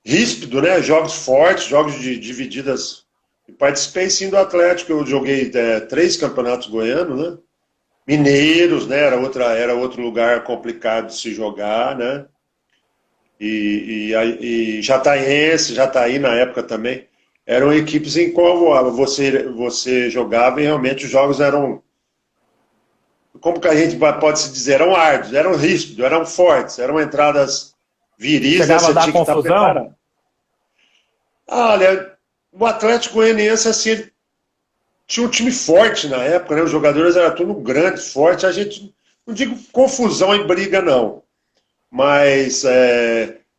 ríspidos, né? Jogos fortes, jogos de divididas. Eu participei sim do Atlético, eu joguei 3 campeonatos goianos, né? Mineiros, né? Era outro lugar complicado de se jogar, né? E Jataiense, Jataí na época também, eram equipes em qual você jogava e realmente os jogos eram, como que a gente pode se dizer, eram árduos, eram ríspidos, eram fortes, eram entradas viris, Chegava você a dar tinha que estar confusão? preparado. Olha, o Atlético Goianiense, assim, tinha um time forte na época, né? Os jogadores eram tudo grande, forte. A gente, não digo confusão e briga, não. Mas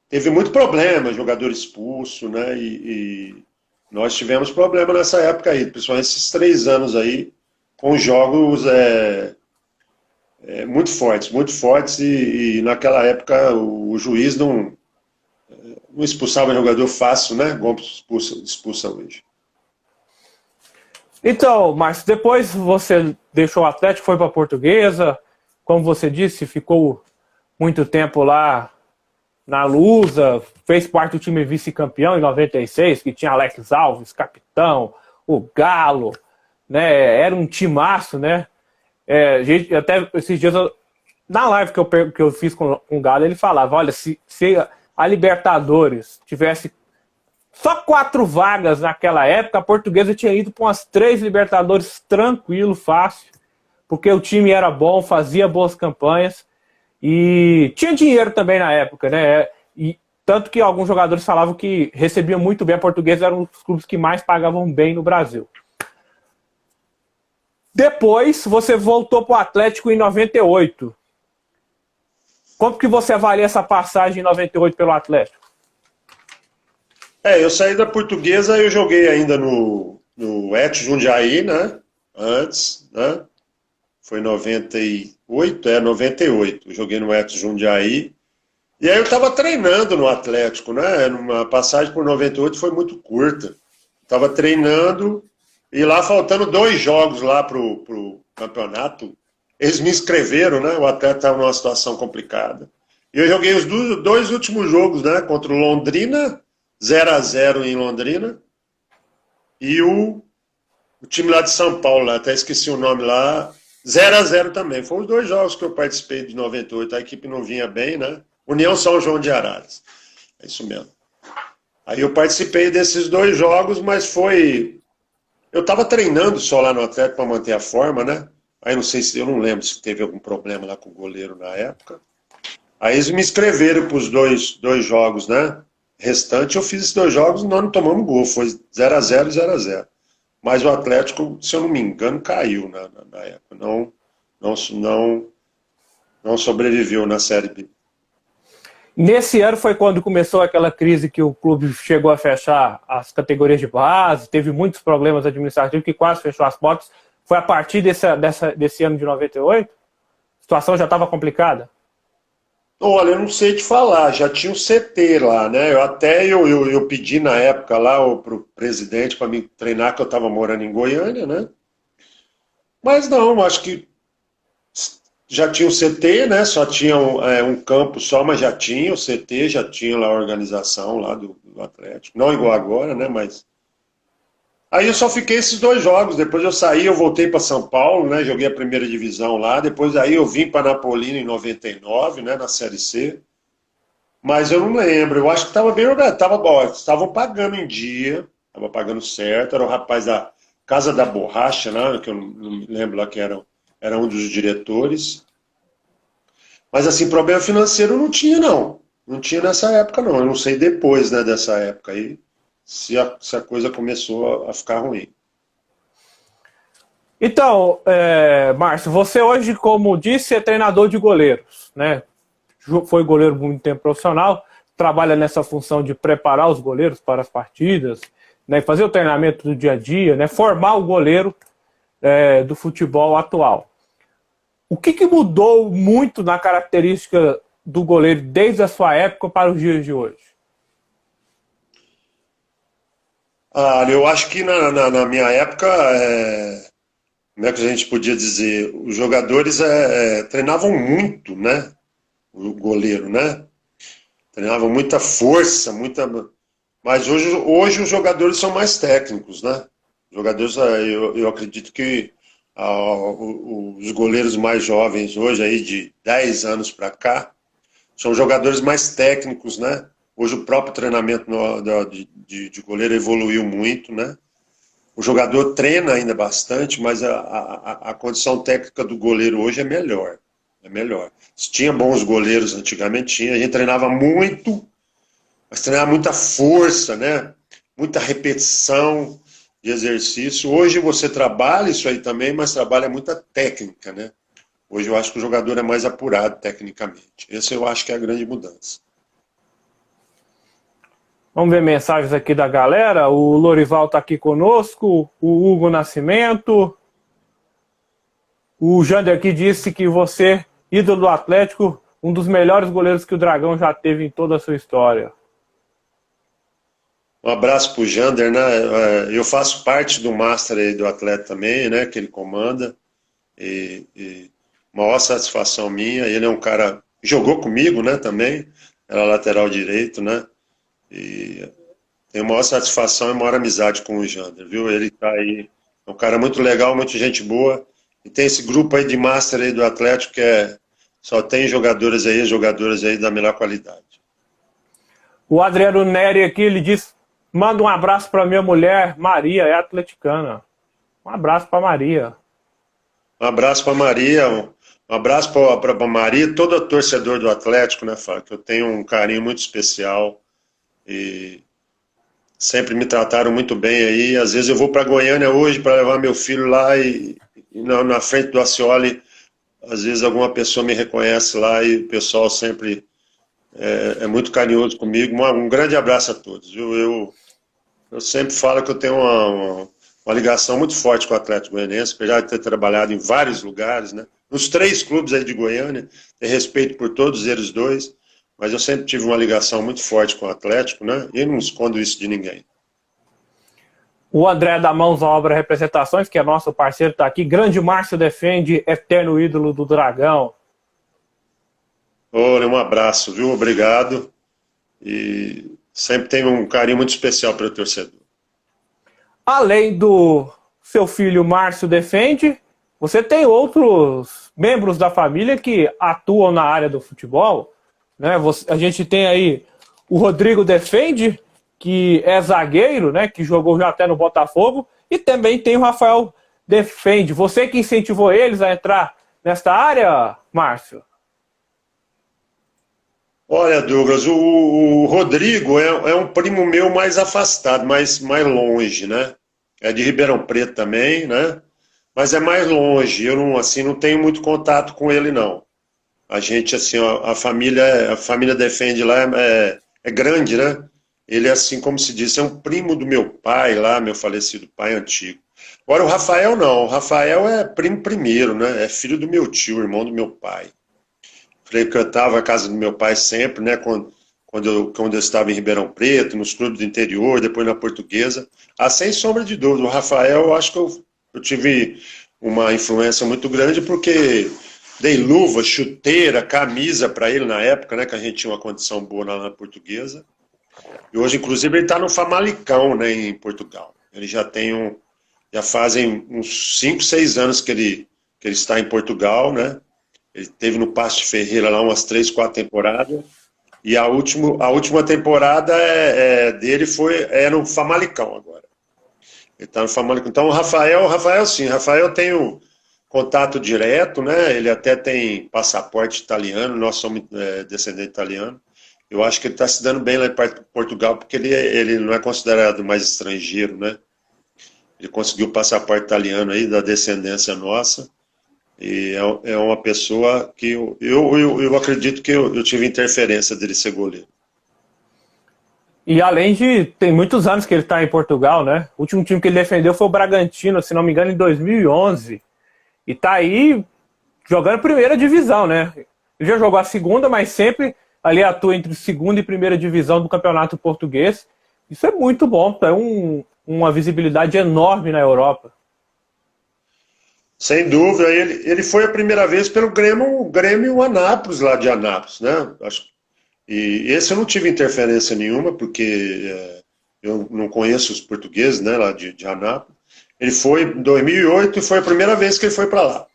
teve muito problema, jogador expulso, né? E nós tivemos problema nessa época aí, principalmente esses 3 anos aí, com jogos muito fortes, e naquela época o juiz não expulsava jogador fácil, né? Igual expulsa hoje. Então, Márcio, depois você deixou o Atlético, foi para a Portuguesa, como você disse, ficou muito tempo lá na Lusa, fez parte do time vice-campeão em 96, que tinha Alex Alves, capitão, o Galo, né? Era um timaço, né? Gente, até esses dias, na live que eu fiz com o Galo, ele falava, olha, se a Libertadores tivesse só 4 vagas naquela época, a Portuguesa tinha ido para umas 3 Libertadores tranquilo, fácil, porque o time era bom, fazia boas campanhas e tinha dinheiro também na época, né? E tanto que alguns jogadores falavam que recebiam muito bem. A Portuguesa era um dos clubes que mais pagavam bem no Brasil. Depois você voltou para o Atlético em 98. Como que você avalia essa passagem em 98 pelo Atlético? Eu saí da Portuguesa e eu joguei ainda no Et Jundiaí, né? Antes, né? Foi em 98, 98. Eu joguei no Et Jundiaí. E aí eu estava treinando no Atlético, né? Uma passagem por 98 foi muito curta. Estava treinando e lá faltando 2 jogos lá pro campeonato, eles me inscreveram, né? O Atlético estava numa situação complicada. E eu joguei os 2 últimos jogos, né? Contra o Londrina, 0-0 em Londrina, e o time lá de São Paulo, até esqueci o nome lá, 0-0 também. Foram os 2 jogos que eu participei de 98, a equipe não vinha bem, né? União São João de Araras. É isso mesmo. Aí eu participei desses 2 jogos, mas foi... Eu estava treinando só lá no Atlético para manter a forma, né? Aí eu não lembro se teve algum problema lá com o goleiro na época. Aí eles me inscreveram para os dois jogos, né? Restante, eu fiz esses 2 jogos e nós não tomamos gol. Foi 0-0 e 0-0. Mas o Atlético, se eu não me engano, caiu na época. Não sobreviveu na Série B. Nesse ano foi quando começou aquela crise que o clube chegou a fechar as categorias de base, teve muitos problemas administrativos que quase fechou as portas. Foi a partir desse ano de 98? A situação já estava complicada? Olha, eu não sei te falar, já tinha um CT lá, né? Eu pedi na época lá pro presidente para me treinar, que eu estava morando em Goiânia, né? Mas não, acho que já tinha o CT, né? Só tinha um campo só, mas já tinha o CT, já tinha lá a organização lá do Atlético. Não igual agora, né? Mas aí eu só fiquei esses 2 jogos. Depois eu saí, eu voltei para São Paulo, né? Joguei a primeira divisão lá. Depois aí eu vim para Napolina em 99, né? Na Série C. Mas eu não lembro. Eu acho que estava bem organizado. Tava bom. Estavam pagando em dia. Estava pagando certo. Era o rapaz da Casa da Borracha, né? Que eu não me lembro lá que era um dos diretores. Mas assim, problema financeiro não tinha, não. Não tinha nessa época, não. Eu não sei depois, né, dessa época aí, se a coisa começou a ficar ruim. Então, Márcio, você hoje, como disse, é treinador de goleiros, né? Foi goleiro muito tempo profissional, trabalha nessa função de preparar os goleiros para as partidas, né? Fazer o treinamento do dia a dia, né? Formar o goleiro do futebol atual. O que mudou muito na característica do goleiro desde a sua época para os dias de hoje? Eu acho que na minha época, como é que a gente podia dizer, os jogadores treinavam muito, né? O goleiro, né? Treinavam muita força, mas hoje os jogadores são mais técnicos, né? Os jogadores, eu acredito que os goleiros mais jovens hoje, aí de 10 anos para cá, são jogadores mais técnicos, né? Hoje o próprio treinamento de goleiro evoluiu muito, né? O jogador treina ainda bastante, mas a condição técnica do goleiro hoje é melhor. É melhor. Se tinha bons goleiros antigamente, tinha. A gente treinava muito, mas treinava muita força, né? Muita repetição de exercício. Hoje você trabalha isso aí também, mas trabalha muita técnica, né? Hoje eu acho que o jogador é mais apurado tecnicamente. Essa eu acho que é a grande mudança. Vamos ver mensagens aqui da galera. O Lorival está aqui conosco, o Hugo Nascimento. O Jander aqui disse que você, ídolo do Atlético, um dos melhores goleiros que o Dragão já teve em toda a sua história. Um abraço para o Jander, né? Eu faço parte do Master aí do Atlético também, né? Que ele comanda. E maior satisfação minha. Ele é um cara que jogou comigo, né? Também. Era lateral direito, né? E tenho maior satisfação e maior amizade com o Jander, viu? Ele tá aí, é um cara muito legal, muita gente boa. E tem esse grupo aí de Master aí do Atlético que só tem jogadores aí da melhor qualidade. O Adriano Neri aqui, ele diz: manda um abraço para minha mulher, Maria, é atleticana. Um abraço para Maria. Um abraço para Maria, um abraço para Maria, todo torcedor do Atlético, né, Fábio? Que eu tenho um carinho muito especial. E sempre me trataram muito bem aí. Às vezes eu vou para Goiânia hoje para levar meu filho lá e na frente do Ascioli, às vezes alguma pessoa me reconhece lá e o pessoal sempre é muito carinhoso comigo. Um grande abraço a todos. Eu sempre falo que eu tenho uma ligação muito forte com o Atlético Goianiense, apesar de ter trabalhado em vários lugares, né? Nos 3 clubes aí de Goiânia, tenho respeito por todos eles dois. Mas eu sempre tive uma ligação muito forte com o Atlético, né? E não escondo isso de ninguém. O André da Mãos à Obra Representações, que é nosso parceiro, está aqui. Grande Márcio defende, eterno ídolo do Dragão. Olha, um abraço, viu? Obrigado. E sempre tenho um carinho muito especial para o torcedor. Além do seu filho Márcio defende, você tem outros membros da família que atuam na área do futebol. Né? A gente tem aí o Rodrigo defende, que é zagueiro, né? Que jogou já até no Botafogo, e também tem o Rafael defende. Você que incentivou eles a entrar nesta área, Márcio? Olha, Douglas, o Rodrigo é um primo meu mais afastado, mais longe, né? É de Ribeirão Preto também, né? Mas é mais longe. Eu não tenho muito contato com ele, não. A gente, assim, a família defende lá é grande, né? Ele, assim como se diz, é um primo do meu pai lá, meu falecido pai antigo. Agora, o Rafael não. O Rafael é primo primeiro, né? É filho do meu tio, irmão do meu pai. Frequentava a casa do meu pai sempre, né? Quando eu estava em Ribeirão Preto, nos clubes do interior, depois na Portuguesa. Sem sombra de dúvida. O Rafael, eu acho que eu tive uma influência muito grande porque dei luva, chuteira, camisa para ele na época, né, que a gente tinha uma condição boa lá na Portuguesa. E hoje, inclusive, ele está no Famalicão, né, em Portugal. Ele já fazem uns 5, 6 anos que ele está em Portugal, né? Ele esteve no Paço de Ferreira lá umas 3, 4 temporadas. E a última temporada dele é no Famalicão agora. Ele está no Famalicão. Então, o Rafael sim, Rafael tem o contato direto, né? Ele até tem passaporte italiano, nós somos descendente italiano. Eu acho que ele está se dando bem lá em Portugal, porque ele não é considerado mais estrangeiro, né? Ele conseguiu o passaporte italiano aí, da descendência nossa. E é uma pessoa que eu acredito que eu tive interferência dele ser goleiro. E além de, tem muitos anos que ele está em Portugal, né? O último time que ele defendeu foi o Bragantino, se não me engano, em 2011. E tá aí jogando primeira divisão, né? Ele já jogou a segunda, mas sempre ali atua entre segunda e primeira divisão do campeonato português. Isso é muito bom, é uma visibilidade enorme na Europa. Sem dúvida, ele foi a primeira vez pelo Grêmio Anápolis, lá de Anápolis, né? E esse eu não tive interferência nenhuma, porque eu não conheço os portugueses, né, lá de Anápolis. Ele foi em 2008 e foi a primeira vez que ele foi para lá.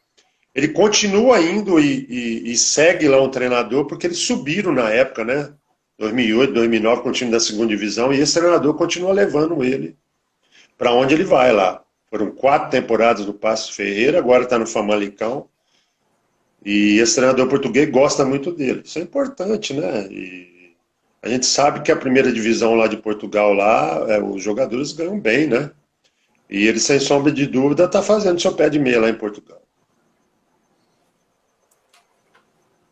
Ele continua indo e segue lá um treinador, porque eles subiram na época, né? 2008, 2009, com o time da segunda divisão, e esse treinador continua levando ele para onde ele vai lá. Foram 4 temporadas do Paços Ferreira, agora está no Famalicão. E esse treinador português gosta muito dele. Isso é importante, né? E a gente sabe que a primeira divisão lá de Portugal, lá, os jogadores ganham bem, né? E ele, sem sombra de dúvida, está fazendo seu pé de meia lá em Portugal.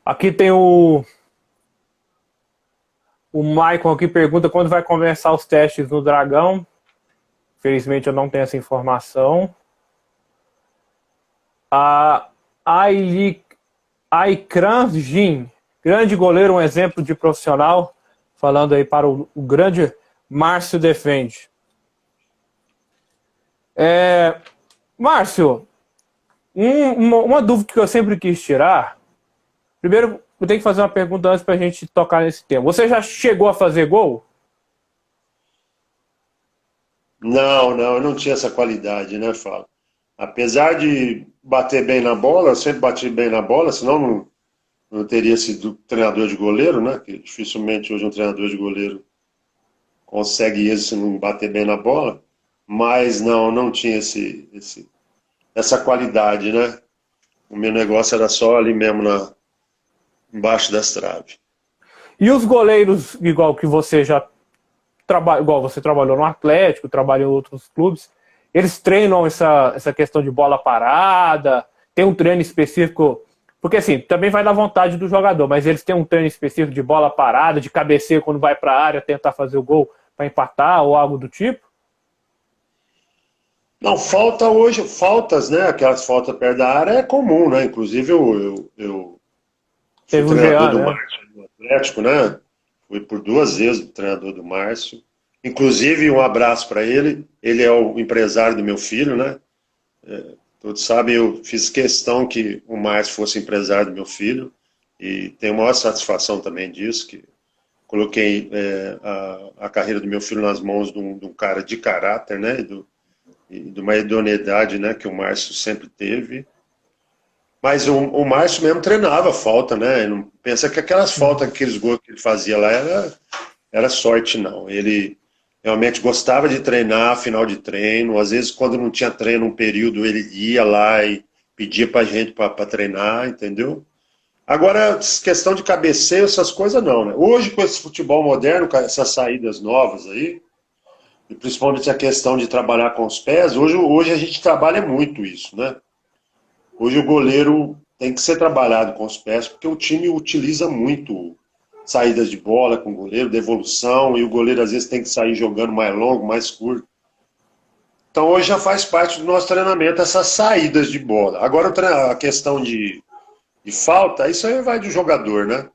Aqui tem o Michael que pergunta quando vai começar os testes no Dragão. Infelizmente eu não tenho essa informação. A Aikran Jin, grande goleiro, um exemplo de profissional, falando aí para o grande Márcio Defende. Márcio, uma dúvida que eu sempre quis tirar. Primeiro, eu tenho que fazer uma pergunta antes para a gente tocar nesse tema. Você já chegou a fazer gol? Não, eu não tinha essa qualidade, né, Fala? Apesar de bater bem na bola, eu sempre bati bem na bola, senão não teria sido treinador de goleiro, né? Que dificilmente hoje um treinador de goleiro consegue isso se não bater bem na bola. Mas não tinha essa qualidade, né? O meu negócio era só ali mesmo embaixo das traves. E os goleiros, igual que você já igual você trabalhou no Atlético, trabalhou em outros clubes, eles treinam essa questão de bola parada, tem um treino específico, porque assim, também vai da vontade do jogador, mas eles têm um treino específico de bola parada, de cabeceio quando vai para a área, tentar fazer o gol para empatar ou algo do tipo? Não, faltas, né? Aquelas faltas perto da área é comum, né? Inclusive eu fui treinador do Márcio do Atlético, né? Fui por 2 vezes treinador do Márcio. Inclusive, um abraço para ele. Ele é o empresário do meu filho, né? Todos sabem, eu fiz questão que o Márcio fosse empresário do meu filho. E tenho a maior satisfação também disso, que coloquei a carreira do meu filho nas mãos de um cara de caráter, né? E de uma idoneidade, né? Que o Márcio sempre teve. Mas o Márcio mesmo treinava falta, né? Não pensa que aquelas faltas, aqueles gols que ele fazia lá era sorte, não. Ele realmente gostava de treinar, final de treino. Às vezes, quando não tinha treino um período, ele ia lá e pedia pra gente para treinar, entendeu? Agora, questão de cabeceio, essas coisas não, né? Hoje, com esse futebol moderno, com essas saídas novas aí, e principalmente a questão de trabalhar com os pés, hoje a gente trabalha muito isso, né? Hoje o goleiro tem que ser trabalhado com os pés, porque o time utiliza muito saídas de bola com o goleiro, devolução, e o goleiro às vezes tem que sair jogando mais longo, mais curto. Então hoje já faz parte do nosso treinamento essas saídas de bola. Agora a questão de falta, isso aí vai do jogador, né?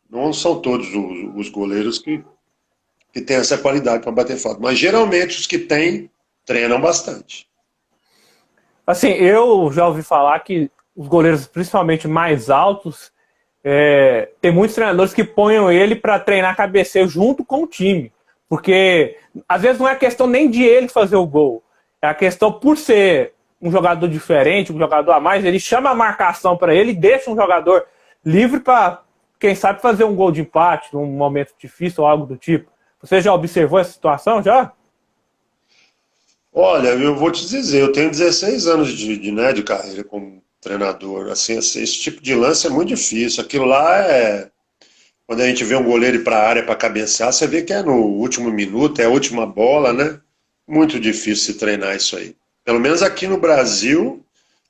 Não são todos os goleiros que têm essa qualidade para bater falta, mas geralmente os que têm treinam bastante. Assim, eu já ouvi falar que os goleiros, principalmente mais altos, tem muitos treinadores que ponham ele para treinar cabeceio junto com o time. Porque, às vezes, não é questão nem de ele fazer o gol. É a questão, por ser um jogador diferente, um jogador a mais, ele chama a marcação para ele e deixa um jogador livre para, quem sabe, fazer um gol de empate num momento difícil ou algo do tipo. Você já observou essa situação, já? Olha, eu vou te dizer, eu tenho 16 anos de carreira como treinador. Assim, esse tipo de lance é muito difícil. Aquilo lá quando a gente vê um goleiro ir para a área para cabecear, você vê que é no último minuto, é a última bola, né? Muito difícil se treinar isso aí. Pelo menos aqui no Brasil,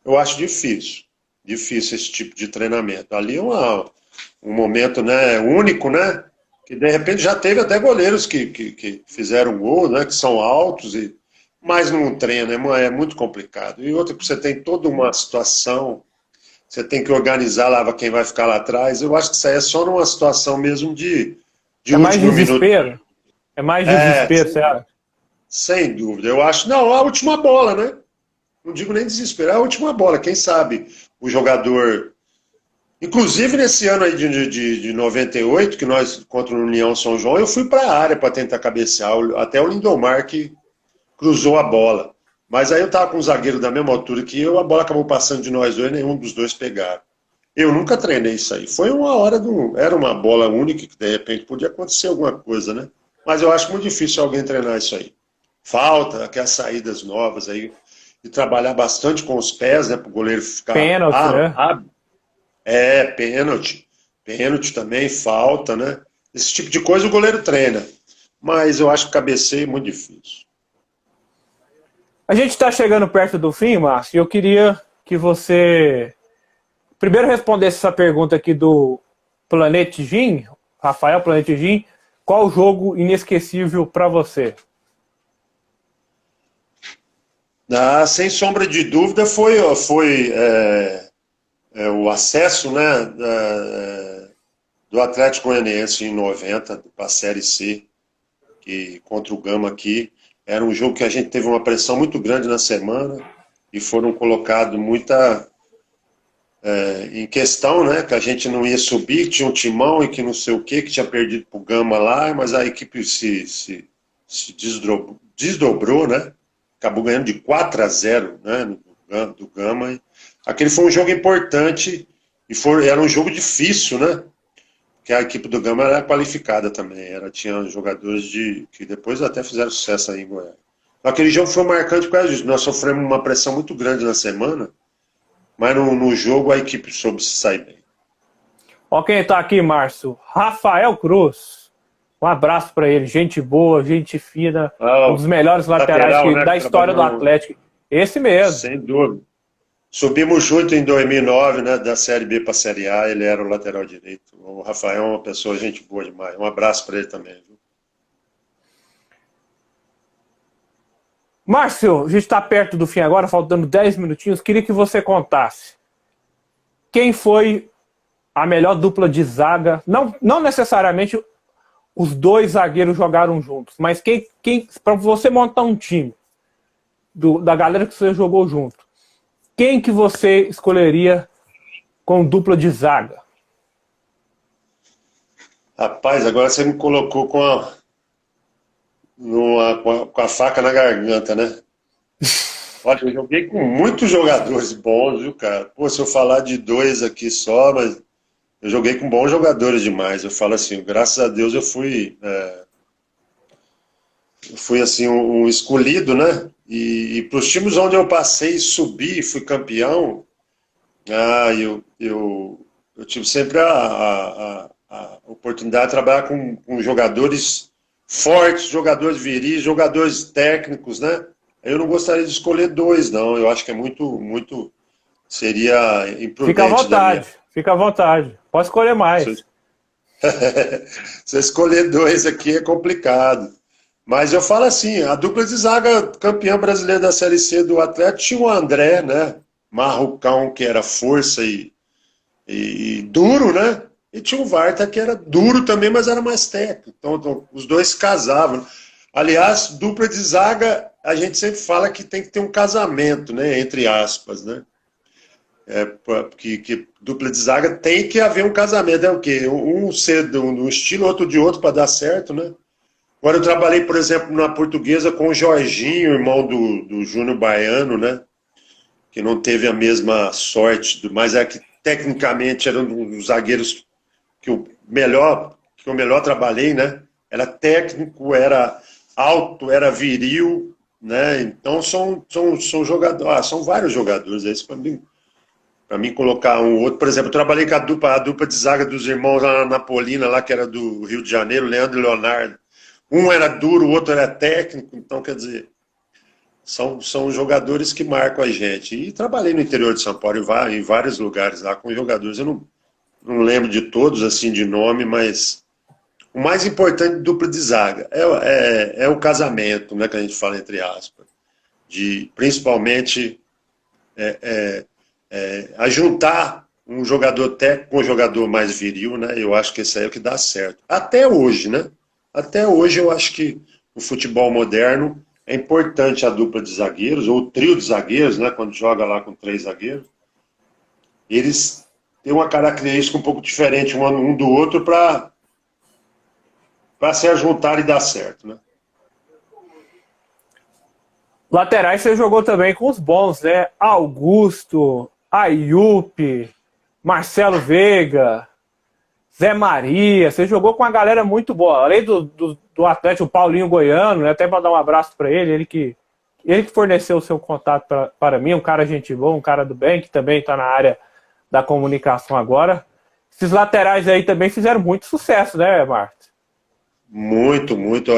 eu acho difícil. Difícil esse tipo de treinamento. Ali é um momento, né, único, né? Que de repente já teve até goleiros que fizeram gol, né? Que são altos, mas não treina, é muito complicado. E outra, você tem toda uma situação, você tem que organizar lá quem vai ficar lá atrás. Eu acho que isso aí é só numa situação mesmo de É mais último minuto. desespero? É mais desespero, você acha? Sem dúvida, eu acho. Não, a última bola, né? Não digo nem desespero, é a última bola. Quem sabe o jogador. Inclusive nesse ano aí de 98, que nós, contra o União São João, eu fui para a área para tentar cabecear, até o Lindomar que cruzou a bola. Mas aí eu tava com um zagueiro da mesma altura que eu, a bola acabou passando de nós dois, nenhum dos dois pegaram. Eu nunca treinei isso aí. Foi uma hora era uma bola única que de repente podia acontecer alguma coisa, né? Mas eu acho muito difícil alguém treinar isso aí. Falta aquelas saídas novas aí, e trabalhar bastante com os pés, né, para o goleiro ficar... Pênalti, né? Pênalti. Pênalti também, falta, né? Esse tipo de coisa o goleiro treina. Mas eu acho que cabeceio é muito difícil. A gente está chegando perto do fim, Márcio, e eu queria que você primeiro respondesse essa pergunta aqui do Planetigin, Rafael Planetigin. Qual jogo inesquecível para você? Sem sombra de dúvida foi o acesso, né, do Atlético Goianiense em 90 para a Série C, que contra o Gama aqui. Era um jogo que a gente teve uma pressão muito grande na semana e foram colocados muita em questão, né, que a gente não ia subir, que tinha um timão e que não sei o que tinha perdido para o Gama lá, mas a equipe se desdobrou, né? Acabou ganhando de 4-0, né, do Gama. Aquele foi um jogo importante e era um jogo difícil, né? Porque a equipe do Gama era qualificada também. Tinha jogadores que depois até fizeram sucesso aí em Goiás. Aquele jogo foi marcante por causa disso. Nós sofremos uma pressão muito grande na semana, mas no jogo a equipe soube se sair bem. Ó, quem tá aqui, Márcio? Rafael Cruz. Um abraço para ele, gente boa, gente fina, um dos melhores laterais né, da história do Atlético. Esse mesmo. Sem dúvida. Subimos junto em 2009, né, da Série B para a Série A, ele era o lateral direito. O Rafael é uma pessoa, gente boa demais. Um abraço para ele também. Viu? Márcio, a gente está perto do fim agora, faltando 10 minutinhos. Queria que você contasse quem foi a melhor dupla de zaga, não necessariamente os dois zagueiros jogaram juntos, mas quem para você montar um time da galera que você jogou junto, quem que você escolheria com dupla de zaga? Rapaz, agora você me colocou com a faca na garganta, né? Olha, eu joguei com muitos jogadores bons, viu, cara? Pô, se eu falar de dois aqui só, mas eu joguei com bons jogadores demais. Eu falo assim, graças a Deus eu fui assim, um escolhido, né? E para os times onde eu passei e subi, fui campeão, eu tive sempre a oportunidade de trabalhar com jogadores fortes, jogadores viris, jogadores técnicos, né? Eu não gostaria de escolher dois, não. Eu acho que é muito seria imprudente. Fica à vontade, fica à vontade. Pode escolher mais. Se escolher dois aqui é complicado. Mas eu falo assim, a dupla de zaga campeã brasileira da Série C do Atlético tinha o André, né? Marrucão, que era força e duro, né? E tinha o Varta, que era duro também, mas era mais técnico. Então os dois se casavam. Aliás, dupla de zaga, a gente sempre fala que tem que ter um casamento, né? Entre aspas, né? Que dupla de zaga tem que haver um casamento. É o quê? Um ser de um estilo, outro de outro, para dar certo, né? Agora eu trabalhei, por exemplo, na Portuguesa com o Jorginho, irmão do Júnior Baiano, né? Que não teve a mesma sorte, mas é que tecnicamente era um dos zagueiros que eu melhor trabalhei, né? Era técnico, era alto, era viril, né? Então são jogadores, são vários jogadores. É isso para mim colocar um outro. Por exemplo, eu trabalhei com a dupla de zaga dos irmãos lá na Napolina, lá que era do Rio de Janeiro, Leandro e Leonardo. Um era duro, o outro era técnico, então quer dizer, são jogadores que marcam a gente. E trabalhei no interior de São Paulo, em vários lugares lá com jogadores. Eu não lembro de todos, assim, de nome, mas o mais importante de dupla de zaga é o casamento, né, que a gente fala entre aspas. Principalmente ajuntar um jogador técnico com um jogador mais viril, né? Eu acho que esse aí é o que dá certo. Até hoje, né? Até hoje eu acho que no futebol moderno é importante a dupla de zagueiros, ou o trio de zagueiros, né? Quando joga lá com 3 zagueiros, eles têm uma característica um pouco diferente um do outro para se ajuntar e dar certo, né? Laterais você jogou também com os bons, né? Augusto, Ayup, Marcelo Veiga, Zé Maria. Você jogou com uma galera muito boa. Além do Atlético, o Paulinho Goiano, né? Até para dar um abraço para ele. Ele que forneceu o seu contato para mim. Um cara gente boa, um cara do bem, que também está na área da comunicação agora. Esses laterais aí também fizeram muito sucesso, né, Marcos? Muito, muito.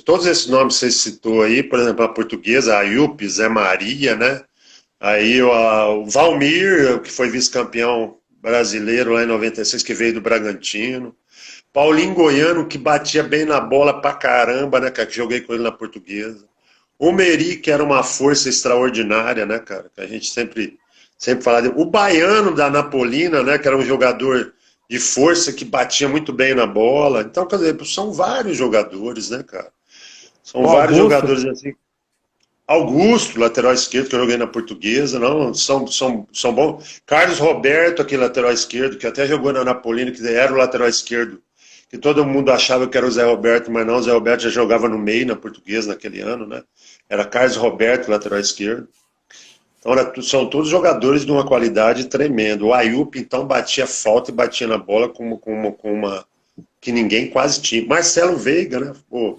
Todos esses nomes que você citou aí, por exemplo, a Portuguesa, a Ayup, Zé Maria, né? Aí o Valmir, que foi vice-campeão brasileiro lá em 96, que veio do Bragantino. Paulinho Goiano, que batia bem na bola pra caramba, né, cara? Que joguei com ele na Portuguesa. O Meri, que era uma força extraordinária, né, cara? Que a gente sempre fala dele. O Baiano da Napolina, né? Que era um jogador de força que batia muito bem na bola. Então, quer dizer, são vários jogadores, né, cara? São vários jogadores assim. Augusto, lateral esquerdo, que eu joguei na Portuguesa, não, são bons. Carlos Roberto, aquele lateral esquerdo, que até jogou na Napolina, que era o lateral esquerdo, que todo mundo achava que era o Zé Roberto, mas não, o Zé Roberto já jogava no meio na Portuguesa naquele ano, né? Era Carlos Roberto, lateral esquerdo. Então, são todos jogadores de uma qualidade tremenda. O Ayup, então, batia falta e batia na bola com uma que ninguém quase tinha. Marcelo Veiga, né? Pô,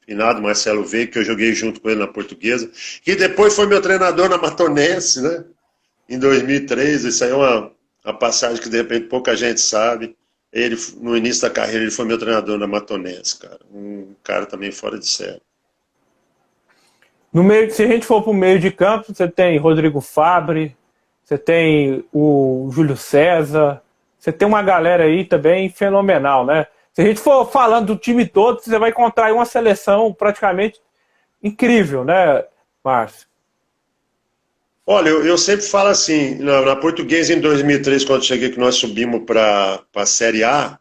finado Marcelo Veiga, que eu joguei junto com ele na Portuguesa, que depois foi meu treinador na Matonense, né? Em 2003, isso aí é uma passagem que de repente pouca gente sabe. Ele, no início da carreira, ele foi meu treinador na Matonense, cara. Um cara também fora de série. No meio, se a gente for para o meio de campo, você tem Rodrigo Fabre, você tem o Júlio César, você tem uma galera aí também fenomenal, né? Se a gente for falando do time todo, você vai encontrar aí uma seleção praticamente incrível, né, Márcio? Olha, eu sempre falo assim, na Portuguesa em 2003, quando cheguei que nós subimos para a Série A,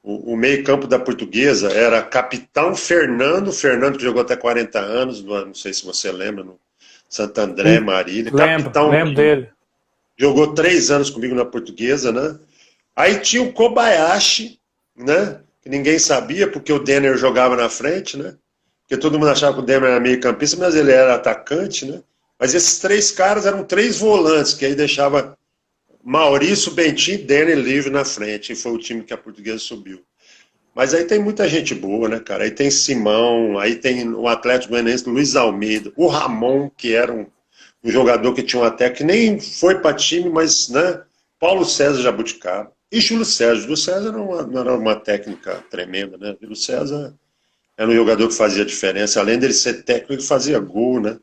o meio-campo da Portuguesa era capitão Fernando que jogou até 40 anos, não sei se você lembra, no Santo André, Marília. Lembro dele. Jogou 3 anos comigo na Portuguesa, né? Aí tinha o Kobayashi, né? Que ninguém sabia, porque o Denner jogava na frente, né? Porque todo mundo achava que o Denner era meio-campista, mas ele era atacante, né? Mas esses 3 caras eram 3 volantes, que aí deixava Maurício, Bentinho e Denner livre na frente, e foi o time que a Portuguesa subiu. Mas aí tem muita gente boa, né, cara? Aí tem Simão, aí tem o Atlético Goianiense, Luiz Almeida, o Ramon, que era um jogador que tinha uma técnica, que nem foi para time, mas, né? Paulo César Jabuticaba. E Júlio César. Júlio César não era uma técnica tremenda, né? Júlio César era um jogador que fazia diferença, além dele ser técnico, ele fazia gol, né?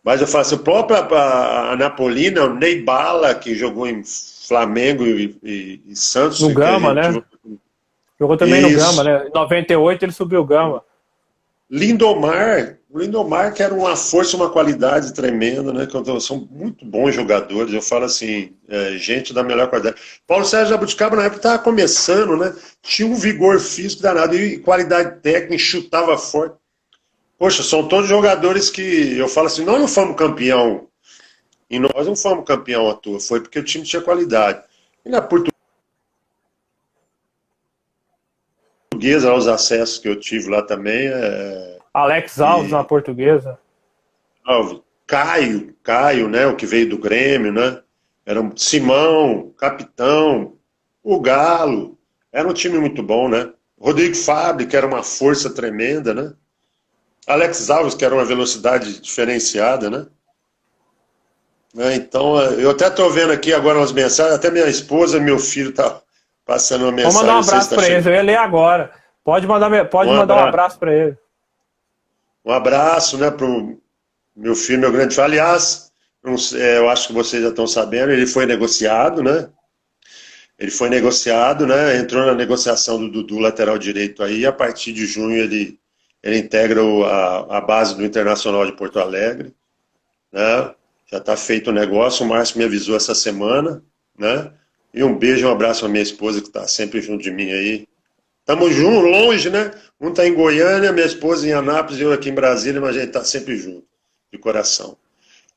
Mas eu falo assim, o próprio a Napolina, o Ney Bala, que jogou em Flamengo e Santos. No Gama, né? Jogou também no Gama, né? Em 98 ele subiu o Gama. Lindomar, o Lindomar que era uma força, uma qualidade tremenda, né? São muito bons jogadores, eu falo assim, gente da melhor qualidade. Paulo Sérgio Jabuticaba na época estava começando, né? Tinha um vigor físico danado e qualidade técnica, chutava forte. Poxa, são todos jogadores que eu falo assim, nós não fomos campeão, e nós não fomos campeão à toa, foi porque o time tinha qualidade. E na Portuguesa, os acessos que eu tive lá também. Alex Alves na Portuguesa. Caio, né, o que veio do Grêmio, né? Era Simão, capitão, o Galo. Era um time muito bom, né? Rodrigo Fabre, que era uma força tremenda, né? Alex Alves, que era uma velocidade diferenciada, né? Então, eu até estou vendo aqui agora umas mensagens, até minha esposa e meu filho tá passando uma mensagem. Vou mandar um abraço para eles, eu ia ler agora. Pode mandar um abraço para ele. Um abraço, né, pro meu filho, meu grande filho. Aliás, eu acho que vocês já estão sabendo, ele foi negociado, né? Ele foi negociado, né? Entrou na negociação do Dudu, lateral direito aí, e a partir de junho ele integra a base do Internacional de Porto Alegre, né? Já está feito o negócio, o Márcio me avisou essa semana, né? E um beijo e um abraço à minha esposa, que está sempre junto de mim aí. Estamos juntos, longe, né? Um está em Goiânia, minha esposa em Anápolis e eu aqui em Brasília, mas a gente está sempre junto, de coração.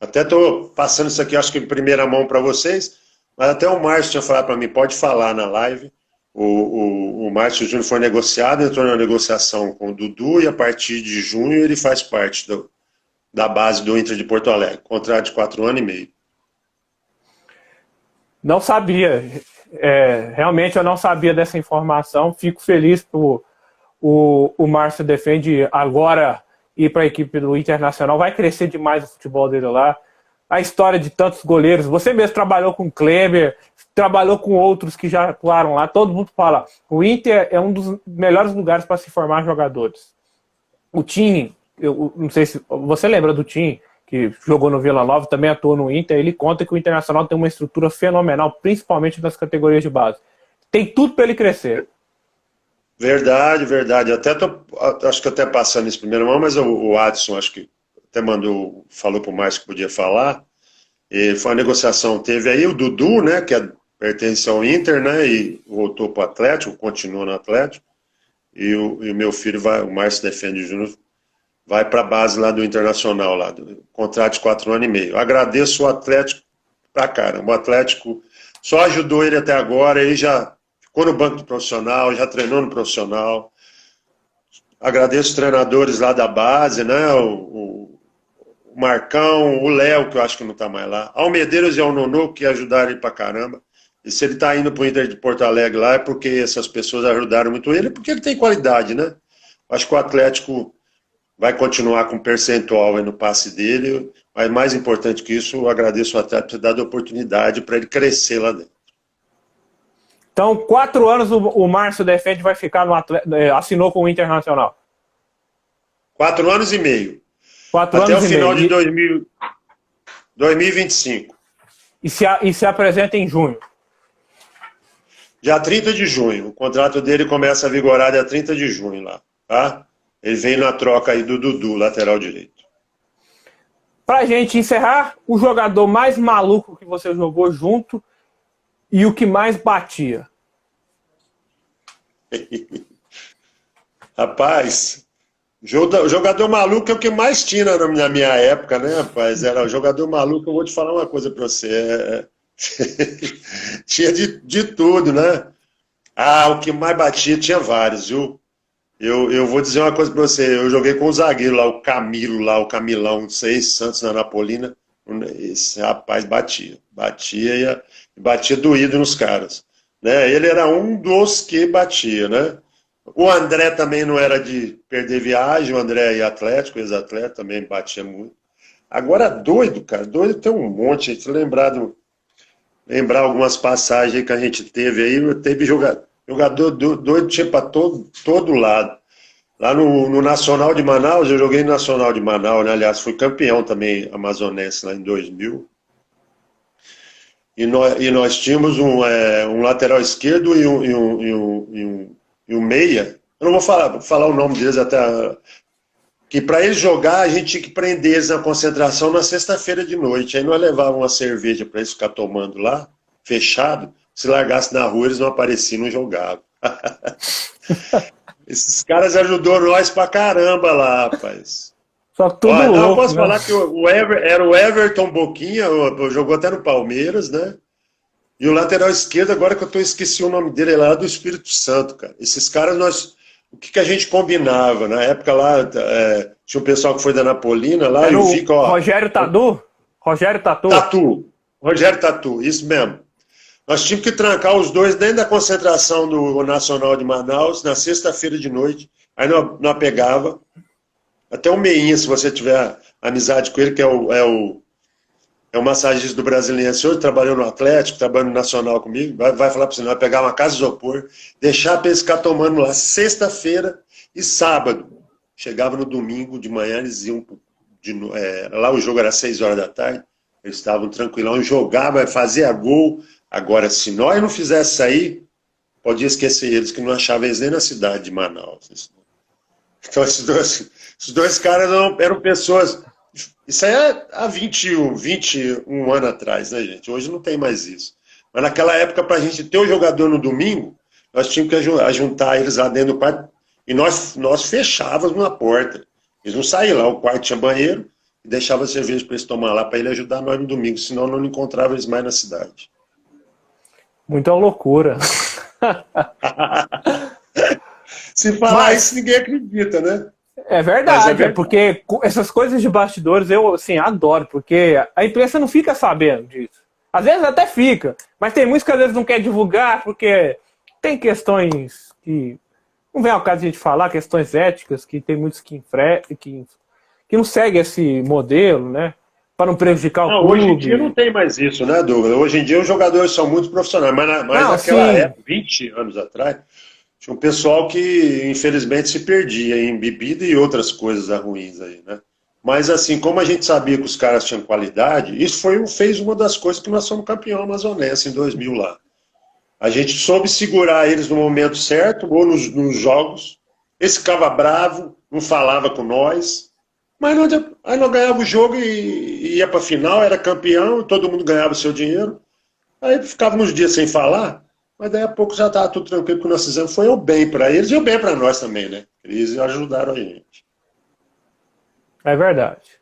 Até estou passando isso aqui, acho que em primeira mão para vocês, mas até o Márcio tinha falado para mim, pode falar na live. O Márcio Júnior foi negociado, entrou na negociação com o Dudu e a partir de junho ele faz parte da base do Inter de Porto Alegre. Contrato de 4 anos e meio. Não sabia. Realmente eu não sabia dessa informação. Fico feliz por o Márcio Defende agora ir para a equipe do Internacional. Vai crescer demais o futebol dele lá. A história de tantos goleiros. Você mesmo trabalhou com o Kleber, trabalhou com outros que já atuaram lá. Todo mundo fala, o Inter é um dos melhores lugares para se formar jogadores. O Tim, eu não sei se você lembra do Tim, que jogou no Vila Nova, também atuou no Inter. Ele conta que o Internacional tem uma estrutura fenomenal, principalmente nas categorias de base. Tem tudo para ele crescer. Verdade, verdade. Acho que até passando isso primeiro mão, mas o Adson acho que até falou para o Márcio que podia falar. E foi uma negociação, teve aí o Dudu, né, que pertence ao Inter, né, e voltou para o Atlético, continua no Atlético, e o meu filho, o Márcio Defende Júnior, vai para a base lá do Internacional, lá, contrato de 4 anos e meio. Agradeço o Atlético pra caramba, o Atlético só ajudou ele até agora, ele já ficou no banco do profissional, já treinou no profissional. Agradeço os treinadores lá da base, né, o Marcão, o Léo, que eu acho que não está mais lá, ao Medeiros e ao Nonô, que ajudaram ele pra caramba. E se ele está indo para o Inter de Porto Alegre lá, é porque essas pessoas ajudaram muito ele, porque ele tem qualidade, né? Acho que o Atlético vai continuar com percentual aí no passe dele, mas mais importante que isso, eu agradeço o Atlético por ter dado oportunidade para ele crescer lá dentro. Então, 4 anos o Márcio Defende vai ficar no Atlético, assinou com o Internacional. 4 anos e meio. 4 até anos o final e meio. de 2025. E se apresenta em junho. Dia 30 de junho. O contrato dele começa a vigorar dia 30 de junho lá, tá? Ele vem na troca aí do Dudu, lateral direito. Pra gente encerrar, o jogador mais maluco que você jogou junto e o que mais batia. Rapaz, jogador maluco é o que mais tinha na minha época, né, rapaz? Era o jogador maluco, eu vou te falar uma coisa pra você. Tinha de tudo, né? O que mais batia tinha vários, viu? Eu vou dizer uma coisa pra você, eu joguei com o zagueiro lá, o Camilo lá, o Camilão, não sei, Santos na Napolina, esse rapaz batia e batia doído nos caras, né? Ele era um dos que batia, né? O André também não era de perder viagem, o André é Atlético, ex-atleta, também batia muito. Agora doido, cara, doido tem um monte, se lembrar algumas passagens aí que a gente teve aí, teve jogador doido tinha para todo lado. Lá no Nacional de Manaus, eu joguei no Nacional de Manaus, né? Aliás, fui campeão também amazonense lá em 2000. E nós tínhamos um lateral esquerdo e um meia. Eu não vou falar o nome deles até... Que para eles jogar, a gente tinha que prender eles na concentração na sexta-feira de noite. Aí nós levávamos uma cerveja para eles ficar tomando lá, fechado. Se largasse na rua, eles não apareciam, não jogavam. Esses caras ajudou nós pra caramba lá, rapaz. Só tudo louco, eu posso né? falar que era o Everton Boquinha, jogou até no Palmeiras, né? E o lateral esquerdo, agora que eu esqueci o nome dele, ele era do Espírito Santo, cara. Esses caras, o que a gente combinava? Na época lá, tinha um pessoal que foi da Napolina lá, era e eu fico, ó... Rogério Tatu? Rogério Tatu? Rogério Tatu, isso mesmo. Nós tínhamos que trancar os dois dentro da concentração do Nacional de Manaus, na sexta-feira de noite. Aí nós pegava, até o Meinha, se você tiver amizade com ele, que é o massagista do Brasiliense, hoje trabalhou no Atlético, trabalhou no Nacional comigo, vai falar para você, nós pegar uma casa de isopor, deixar para eles ficar tomando lá sexta-feira e sábado. chegava no domingo de manhã, eles iam, lá o jogo era 6 horas da tarde, eles estavam tranquilão, jogavam, fazia gol. Agora, se nós não fizesse isso aí, podia esquecer eles, que não achavam eles nem na cidade de Manaus. Então, esses dois caras eram pessoas... Isso aí é há 21 anos atrás, né, gente? Hoje não tem mais isso. Mas naquela época, para a gente ter o jogador no domingo, nós tínhamos que juntar eles lá dentro do quarto e nós fechávamos na porta. Eles não saíam lá, o quarto tinha banheiro e deixava cerveja para eles tomar lá, para ele ajudar nós no domingo, senão não encontrava eles mais na cidade. Muita loucura. Se falar isso, ninguém acredita, né? É verdade, porque essas coisas de bastidores eu, assim, adoro, porque a imprensa não fica sabendo disso. Às vezes até fica, mas tem muitos que às vezes não quer divulgar, porque tem questões que não vem ao caso de a gente falar, questões éticas, que tem muitos que não seguem esse modelo, né? Para não prejudicar o clube. Hoje em dia não tem mais isso, né, Douglas? Hoje em dia os jogadores são muito profissionais, mas naquela época, 20 anos atrás, tinha um pessoal que infelizmente se perdia em bebida e outras coisas ruins aí, né? Mas assim, como a gente sabia que os caras tinham qualidade, isso fez uma das coisas que nós somos campeão amazonense em 2000 lá. A gente soube segurar eles no momento certo, ou nos jogos. Eles ficavam bravos, não falava com nós. Mas aí nós ganhava o jogo e ia para a final, era campeão, todo mundo ganhava o seu dinheiro. Aí ficava uns dias sem falar, mas daí a pouco já estava tudo tranquilo. O que nós fizemos foi o bem para eles e o bem para nós também, né? Eles ajudaram a gente. É verdade.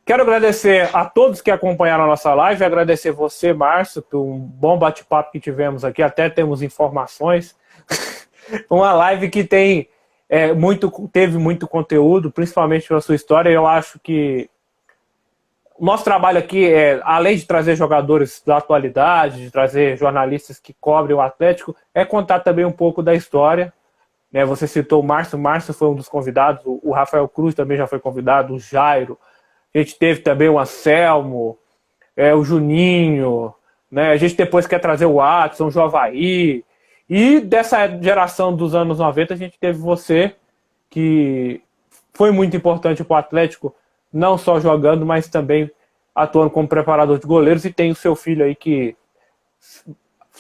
Quero agradecer a todos que acompanharam a nossa live, agradecer você, Márcio, por um bom bate-papo que tivemos aqui, até temos informações. Uma live que teve muito conteúdo, principalmente pela sua história. Eu acho que o nosso trabalho aqui além de trazer jogadores da atualidade, de trazer jornalistas que cobrem o Atlético, é contar também um pouco da história. Você citou o Márcio foi um dos convidados, o Rafael Cruz também já foi convidado, o Jairo. A gente teve também o Anselmo, o Juninho, né? A gente depois quer trazer o Watson, o Joavaí. E dessa geração dos anos 90, a gente teve você, que foi muito importante para o Atlético, não só jogando, mas também atuando como preparador de goleiros. E tem o seu filho aí que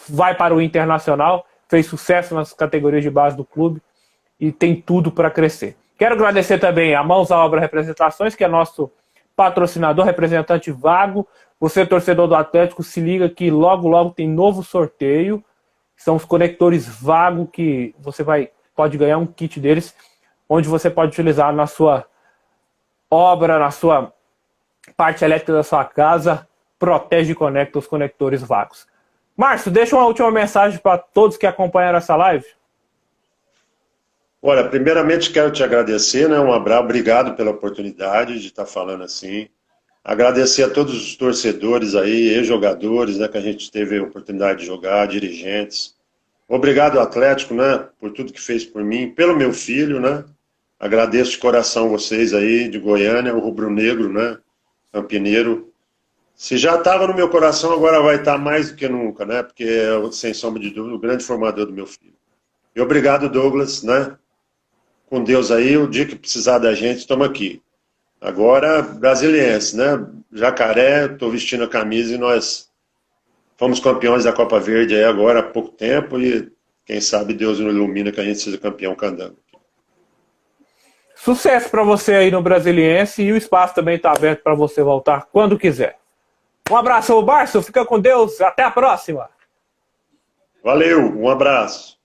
vai para o Internacional, fez sucesso nas categorias de base do clube e tem tudo para crescer. Quero agradecer também a Mãos à Obra Representações, que é nosso patrocinador, representante Vago. Você, torcedor do Atlético, se liga que logo tem novo sorteio. São os conectores Vago, que você pode ganhar um kit deles, onde você pode utilizar na sua obra, na sua parte elétrica da sua casa. Protege e conecta os conectores Vagos. Márcio, deixa uma última mensagem para todos que acompanharam essa live. Olha, primeiramente quero te agradecer, né? Um abraço, obrigado pela oportunidade de estar falando assim. Agradecer a todos os torcedores aí, ex-jogadores, né, que a gente teve a oportunidade de jogar, dirigentes. Obrigado, Atlético, né, por tudo que fez por mim, pelo meu filho, né. Agradeço de coração vocês aí, de Goiânia, o rubro-negro, né, campineiro. Se já estava no meu coração, agora vai estar mais do que nunca, né, porque é, sem sombra de dúvida, o grande formador do meu filho. E obrigado, Douglas, né, com Deus aí, o dia que precisar da gente, estamos aqui. Agora, brasiliense, né? Jacaré, estou vestindo a camisa e nós fomos campeões da Copa Verde aí agora há pouco tempo e quem sabe Deus nos ilumina que a gente seja campeão candanga. Sucesso para você aí no Brasiliense e o espaço também está aberto para você voltar quando quiser. Um abraço, Márcio, fica com Deus, até a próxima. Valeu, um abraço.